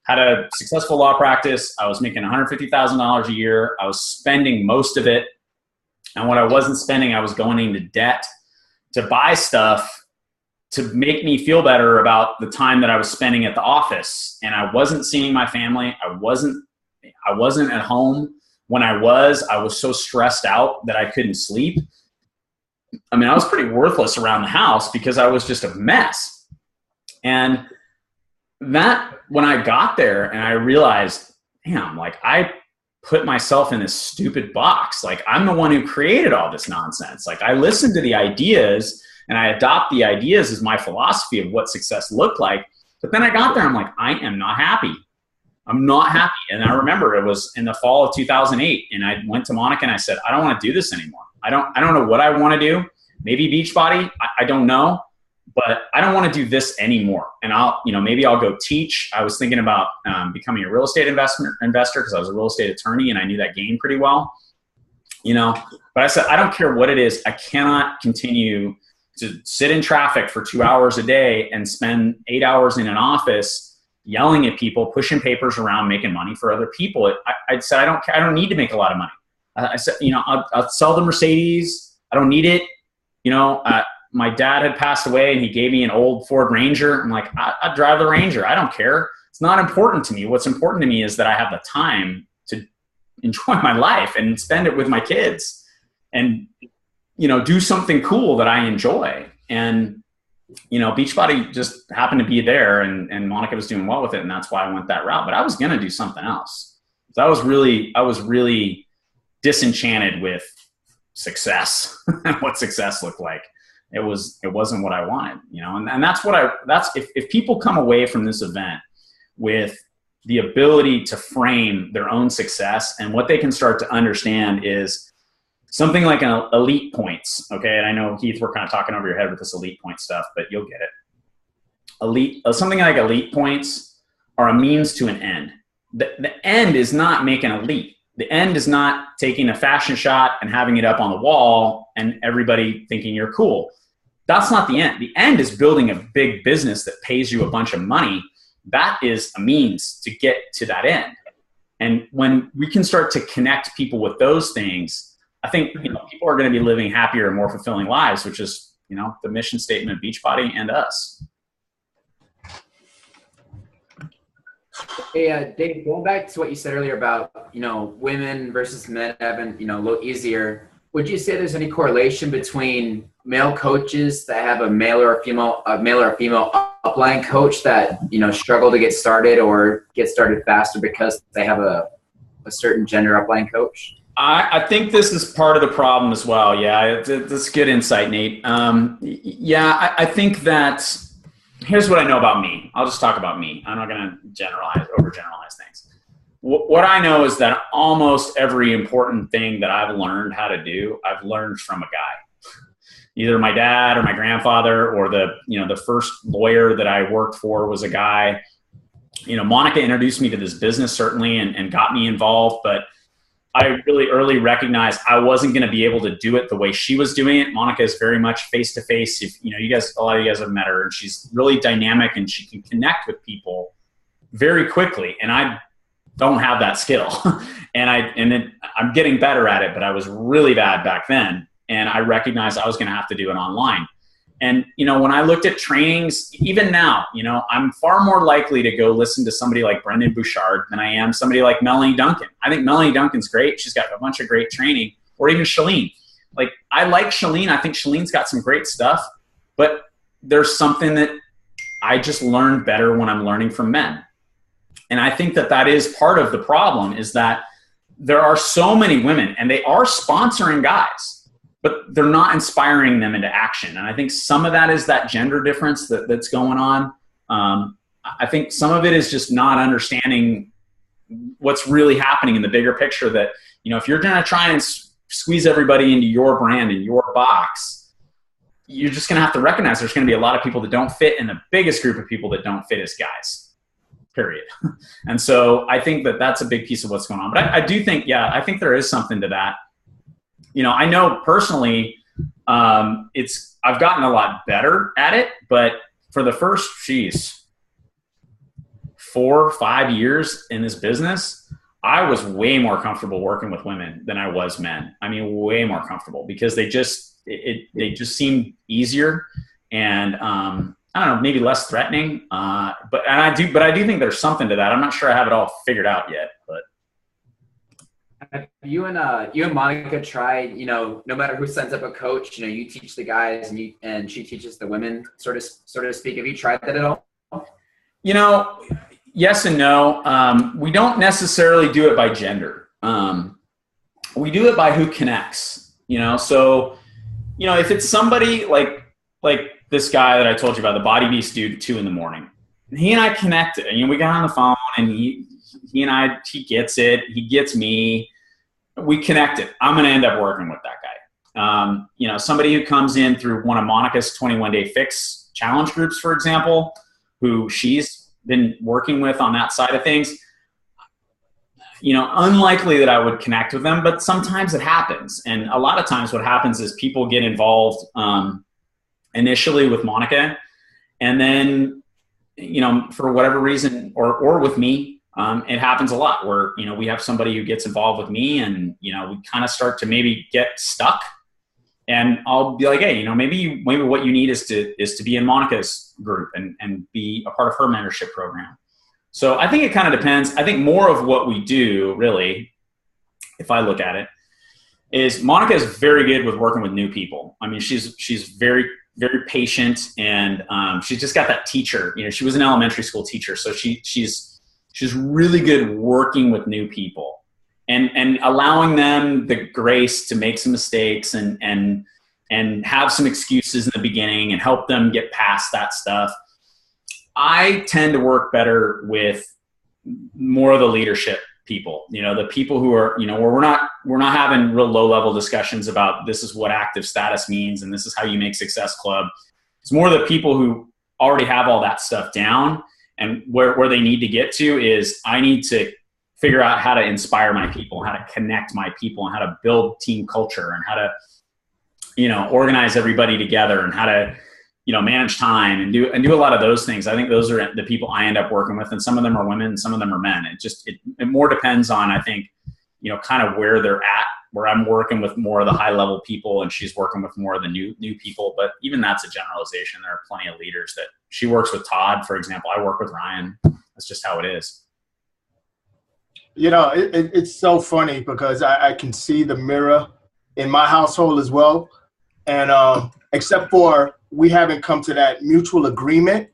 had a successful law practice. I was making $150,000 a year. I was spending most of it, and what I wasn't spending, I was going into debt to buy stuff to make me feel better about the time that I was spending at the office. And I wasn't seeing my family. I wasn't at home. When I was so stressed out that I couldn't sleep. I mean, I was pretty worthless around the house because I was just a mess. And that, when I got there and I realized, damn, like I put myself in this stupid box. Like I'm the one who created all this nonsense. Like I listened to the ideas and I adopt the ideas as my philosophy of what success looked like. But then I got there, I'm like, I am not happy. I'm not happy. And I remember it was in the fall of 2008, and I went to Monica and I said, I don't want to do this anymore. I don't know what I want to do. Maybe Beachbody. I don't know, but I don't want to do this anymore. And maybe I'll go teach. I was thinking about becoming a real estate investor because I was a real estate attorney and I knew that game pretty well, but I said, I don't care what it is. I cannot continue to sit in traffic for 2 hours a day and spend 8 hours in an office yelling at people, pushing papers around, making money for other people. I said, I don't need to make a lot of money. I said, I'll sell the Mercedes. I don't need it. My dad had passed away and he gave me an old Ford Ranger. I'm like, I drive the Ranger. I don't care. It's not important to me. What's important to me is that I have the time to enjoy my life and spend it with my kids and, do something cool that I enjoy. And, Beachbody just happened to be there and Monica was doing well with it. And that's why I went that route, but I was going to do something else. So I was really disenchanted with success and what success looked like. It wasn't what I wanted, and that's if people come away from this event with the ability to frame their own success, and what they can start to understand is something like an elite points. Okay. And I know, Heath, we're kind of talking over your head with this elite point stuff, but you'll get it. Something like elite points are a means to an end. The end is not making elite. The end is not taking a fashion shot and having it up on the wall and everybody thinking you're cool. That's not the end. The end is building a big business that pays you a bunch of money. That is a means to get to that end. And when we can start to connect people with those things, I think people are going to be living happier and more fulfilling lives, which is the mission statement of Beachbody and us. Hey, Dave, going back to what you said earlier about women versus men having a little easier, would you say there's any correlation between male coaches that have a male or a female upline coach that struggle to get started or get started faster because they have a certain gender upline coach? I think this is part of the problem as well. Yeah, that's good insight, Nate. I think that here's what I know about me. I'll just talk about me. I'm not going to overgeneralize things. What I know is that almost every important thing that I've learned how to do, I've learned from a guy. Either my dad or my grandfather or the first lawyer that I worked for was a guy. Monica introduced me to this business certainly and got me involved, but I really early recognized I wasn't going to be able to do it the way she was doing it. Monica is very much face-to-face. If a lot of you guys have met her, and she's really dynamic and she can connect with people very quickly. And I don't have that skill. I'm getting better at it, but I was really bad back then. And I recognized I was going to have to do it online. And, when I looked at trainings, even now, I'm far more likely to go listen to somebody like Brendan Bouchard than I am somebody like Melanie Duncan. I think Melanie Duncan's great. She's got a bunch of great training. Or even Shalene. Like, I like Shalene. I think Shalene's got some great stuff. But there's something that I just learn better when I'm learning from men. And I think that is part of the problem, is that there are so many women, and they are sponsoring guys, but they're not inspiring them into action. And I think some of that is that gender difference that's going on. I think some of it is just not understanding what's really happening in the bigger picture, that, if you're going to try and squeeze everybody into your brand and your box, you're just going to have to recognize there's going to be a lot of people that don't fit, and the biggest group of people that don't fit is guys, period. And so I think that's a big piece of what's going on. But I do think, I think there is something to that. I know personally, I've gotten a lot better at it, but for the first, 4 or 5 years in this business, I was way more comfortable working with women than I was men. I mean, way more comfortable, because they just seemed easier and, I don't know, maybe less threatening. But I do think there's something to that. I'm not sure I have it all figured out yet, but. Have you and Monica tried, no matter who sends up a coach, you teach the guys and she teaches the women, so to speak. Have you tried that at all? Yes and no. We don't necessarily do it by gender. We do it by who connects, so, if it's somebody like this guy that I told you about, the Body Beast dude at 2 a.m, he and I connected, and we got on the phone, and he gets it. He gets me. We connected. I'm going to end up working with that guy. Somebody who comes in through one of Monica's 21-day fix challenge groups, for example, who she's been working with on that side of things, unlikely that I would connect with them, but sometimes it happens. And a lot of times what happens is people get involved initially with Monica, and then, for whatever reason, or with me, it happens a lot where, we have somebody who gets involved with me, and, we kind of start to maybe get stuck, and I'll be like, hey, maybe what you need is to be in Monica's group and be a part of her mentorship program. So I think it kind of depends. I think more of what we do, really, if I look at it, is Monica is very good with working with new people. I mean, she's very, very patient, and she's just got that teacher. She was an elementary school teacher, so she's really good working with new people and allowing them the grace to make some mistakes and have some excuses in the beginning and help them get past that stuff. I tend to work better with more of the leadership people, the people who are, where we're not having real low level discussions about this is what active status means and this is how you make Success Club. It's more the people who already have all that stuff down, and where they need to get to is I need to figure out how to inspire my people, how to connect my people, and how to build team culture, and how to, organize everybody together, and how to, manage time and do a lot of those things. I think those are the people I end up working with, and some of them are women and some of them are men. It more depends on, I think, kind of where they're at, where I'm working with more of the high level people and she's working with more of the new people. But even that's a generalization. There are plenty of leaders that she works with. Todd, for example, I work with Ryan. That's just how it is. It's so funny because I can see the mirror in my household as well. And except for we haven't come to that mutual agreement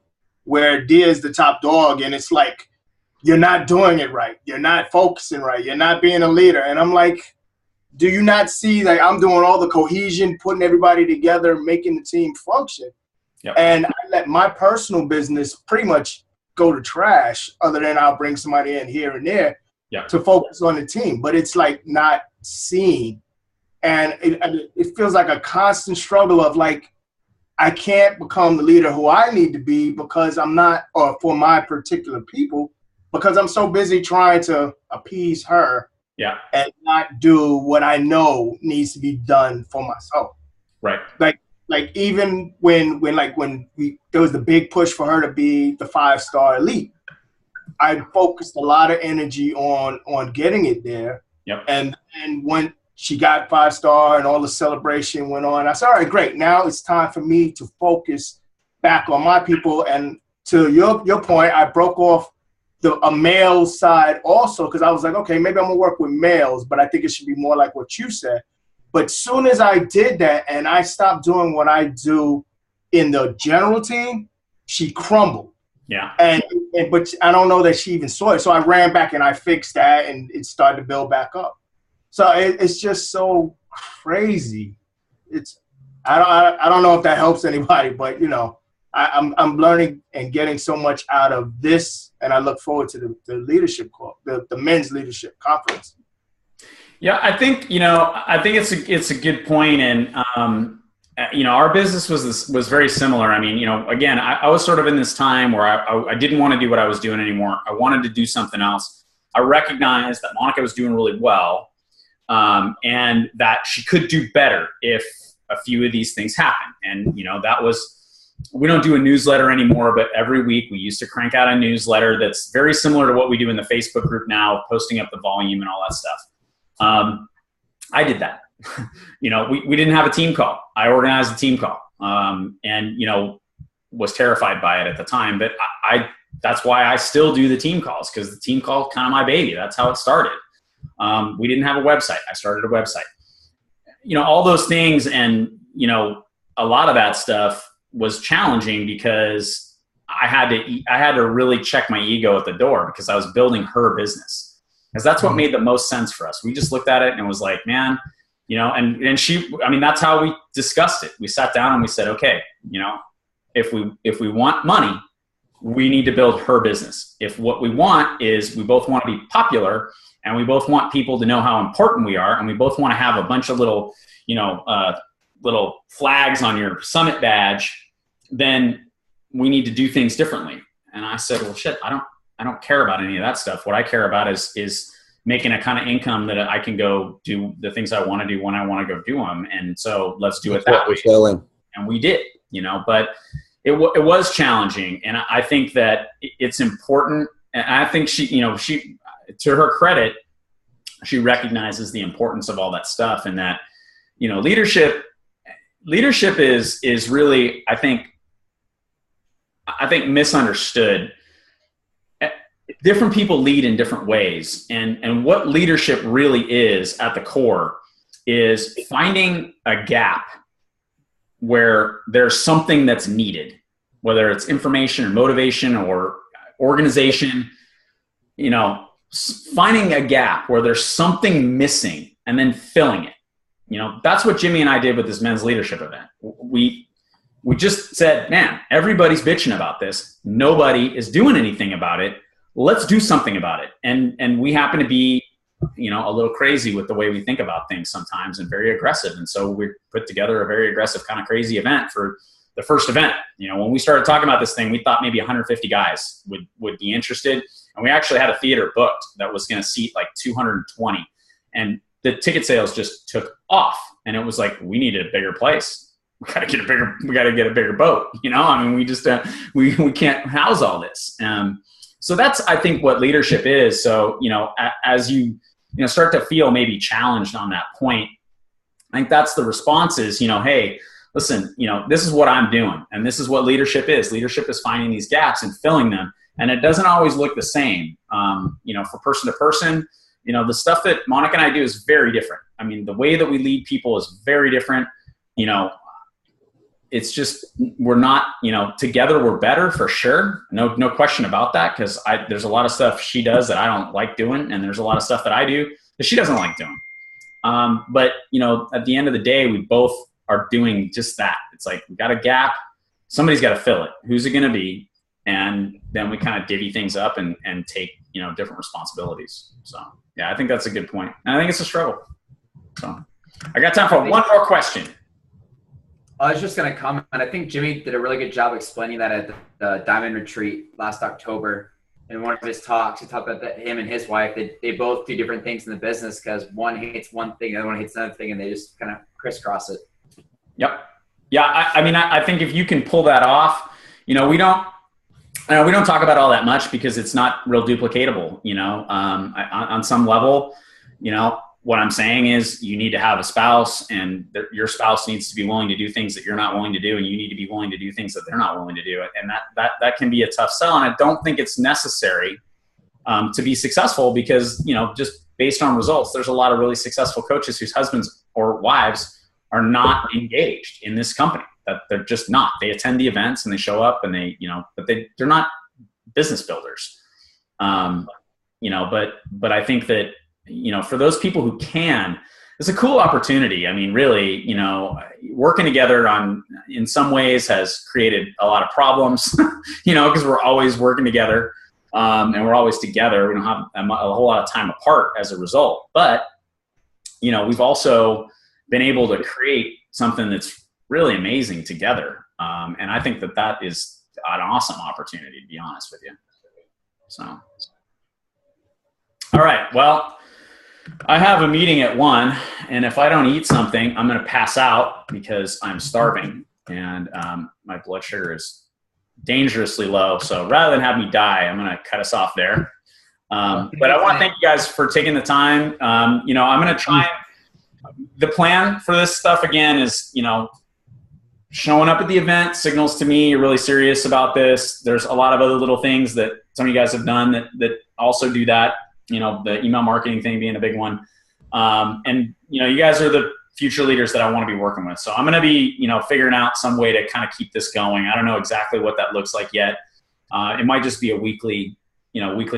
where Dia is the top dog, and it's like, you're not doing it right. You're not focusing right. You're not being a leader. And I'm like, do you not see that I'm doing all the cohesion, putting everybody together, making the team function? Yep. And I let my personal business pretty much go to trash, other than I'll bring somebody in here and there to focus on the team. But it's like not seen. And it feels like a constant struggle of like, I can't become the leader who I need to be because I'm not, or for my particular people, because I'm so busy trying to appease her and not do what I know needs to be done for myself. Right. Like even when there was the big push for her to be the 5-star elite, I focused a lot of energy on getting it there. Yep. And when she got 5-star and all the celebration went on, I said, all right, great. Now it's time for me to focus back on my people. And to your point, I broke off a male side also, because I was like, okay, maybe I'm gonna work with males, but I think it should be more like what you said. But soon as I did that and I stopped doing what I do in the general team, she crumbled. Yeah. But I don't know that she even saw it. So I ran back and I fixed that, and it started to build back up. So it's just so crazy. I don't know if that helps anybody, but you know, I'm learning and getting so much out of this, and I look forward to the leadership call, the men's leadership conference. Yeah, I think it's a good point, and our business was very similar. I mean, again, I was sort of in this time where I didn't want to do what I was doing anymore. I wanted to do something else. I recognized that Monica was doing really well, and that she could do better if a few of these things happen. And that was. We don't do a newsletter anymore, but every week we used to crank out a newsletter that's very similar to what we do in the Facebook group now, posting up the volume and all that stuff. I did that. We didn't have a team call. I organized a team call, and was terrified by it at the time. But that's why I still do the team calls, because the team call kind of my baby. That's how it started. We didn't have a website. I started a website. All those things, and a lot of that stuff was challenging because I had to really check my ego at the door, because I was building her business, because that's what made the most sense for us. We just looked at it and was like, man, and she, I mean, that's how we discussed it. We sat down and we said, okay, if we want money, we need to build her business. If what we want is, we both want to be popular, and we both want people to know how important we are, and we both want to have a bunch of little flags on your summit badge, then we need to do things differently. And I said, well, shit, I don't care about any of that stuff. What I care about is making a kind of income that I can go do the things I want to do when I want to go do them. And so let's do it that way. And we did, but it was challenging. And I think that it's important. And I think she, to her credit, she recognizes the importance of all that stuff, and that, leadership is really, I think misunderstood. Different people lead in different ways. And what leadership really is at the core is finding a gap where there's something that's needed, whether it's information or motivation or organization, finding a gap where there's something missing and then filling it. That's what Jimmy and I did with this men's leadership event. We just said, man, everybody's bitching about this. Nobody is doing anything about it. Let's do something about it. And we happen to be, a little crazy with the way we think about things sometimes, and very aggressive. And so we put together a very aggressive, kind of crazy event for the first event. When we started talking about this thing, we thought maybe 150 guys would be interested. And we actually had a theater booked that was going to seat like 220. And the ticket sales just took off. And it was like, we needed a bigger place. We got to get a bigger boat. We just, we can't house all this. So that's, I think, what leadership is. So, as you start to feel maybe challenged on that point, I think that's the response is, hey, listen, this is what I'm doing. And this is what leadership is. Leadership is finding these gaps and filling them. And it doesn't always look the same, for person to person. The stuff that Monica and I do is very different. I mean, the way that we lead people is very different. It's just, we're not, together we're better for sure. No question about that. Cause there's a lot of stuff she does that I don't like doing. And there's a lot of stuff that I do that she doesn't like doing. But at the end of the day, we both are doing just that. It's like, we got a gap. Somebody's got to fill it. Who's it going to be? And then we kind of divvy things up and take, different responsibilities. So yeah, I think that's a good point. And I think it's a struggle. So I got time for one more question. I was just going to comment. I think Jimmy did a really good job explaining that at the Diamond Retreat last October. In one of his talks, he talked about that him and his wife, they both do different things in the business, because one hates one thing, the other one hates another thing, and they just kind of crisscross it. Yep. Yeah, I think if you can pull that off, we don't we don't talk about all that much because it's not real duplicatable, you know. On some level, you know, what I'm saying is you need to have a spouse, and your spouse needs to be willing to do things that you're not willing to do, and you need to be willing to do things that they're not willing to do. And that can be a tough sell. And I don't think it's necessary to be successful because, you know, just based on results, there's a lot of really successful coaches whose husbands or wives are not engaged in this company. That they're just not. They attend the events and they show up and they, you know, but they're not business builders. You know, but I think that, you know, for those people who can, it's a cool opportunity. I mean, really, you know, working together in some ways has created a lot of problems, you know, because we're always working together and we're always together. We don't have a whole lot of time apart as a result. But, you know, we've also been able to create something that's really amazing together. And I think that is an awesome opportunity, to be honest with you. So, all right. Well, I have a meeting at 1, and if I don't eat something, I'm going to pass out because I'm starving and my blood sugar is dangerously low. So rather than have me die, I'm going to cut us off there. But I want to thank you guys for taking the time. You know, I'm going to try. The plan for this stuff again is, you know, showing up at the event signals to me you're really serious about this. There's a lot of other little things that some of you guys have done that also do that. You know, the email marketing thing being a big one. And, you know, you guys are the future leaders that I want to be working with. So I'm going to be, you know, figuring out some way to kind of keep this going. I don't know exactly what that looks like yet. It might just be a weekly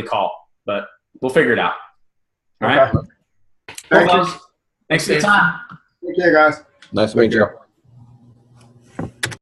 call, but we'll figure it out. All right. Thank you. Thanks for the time. Take care, guys. Nice to meet you.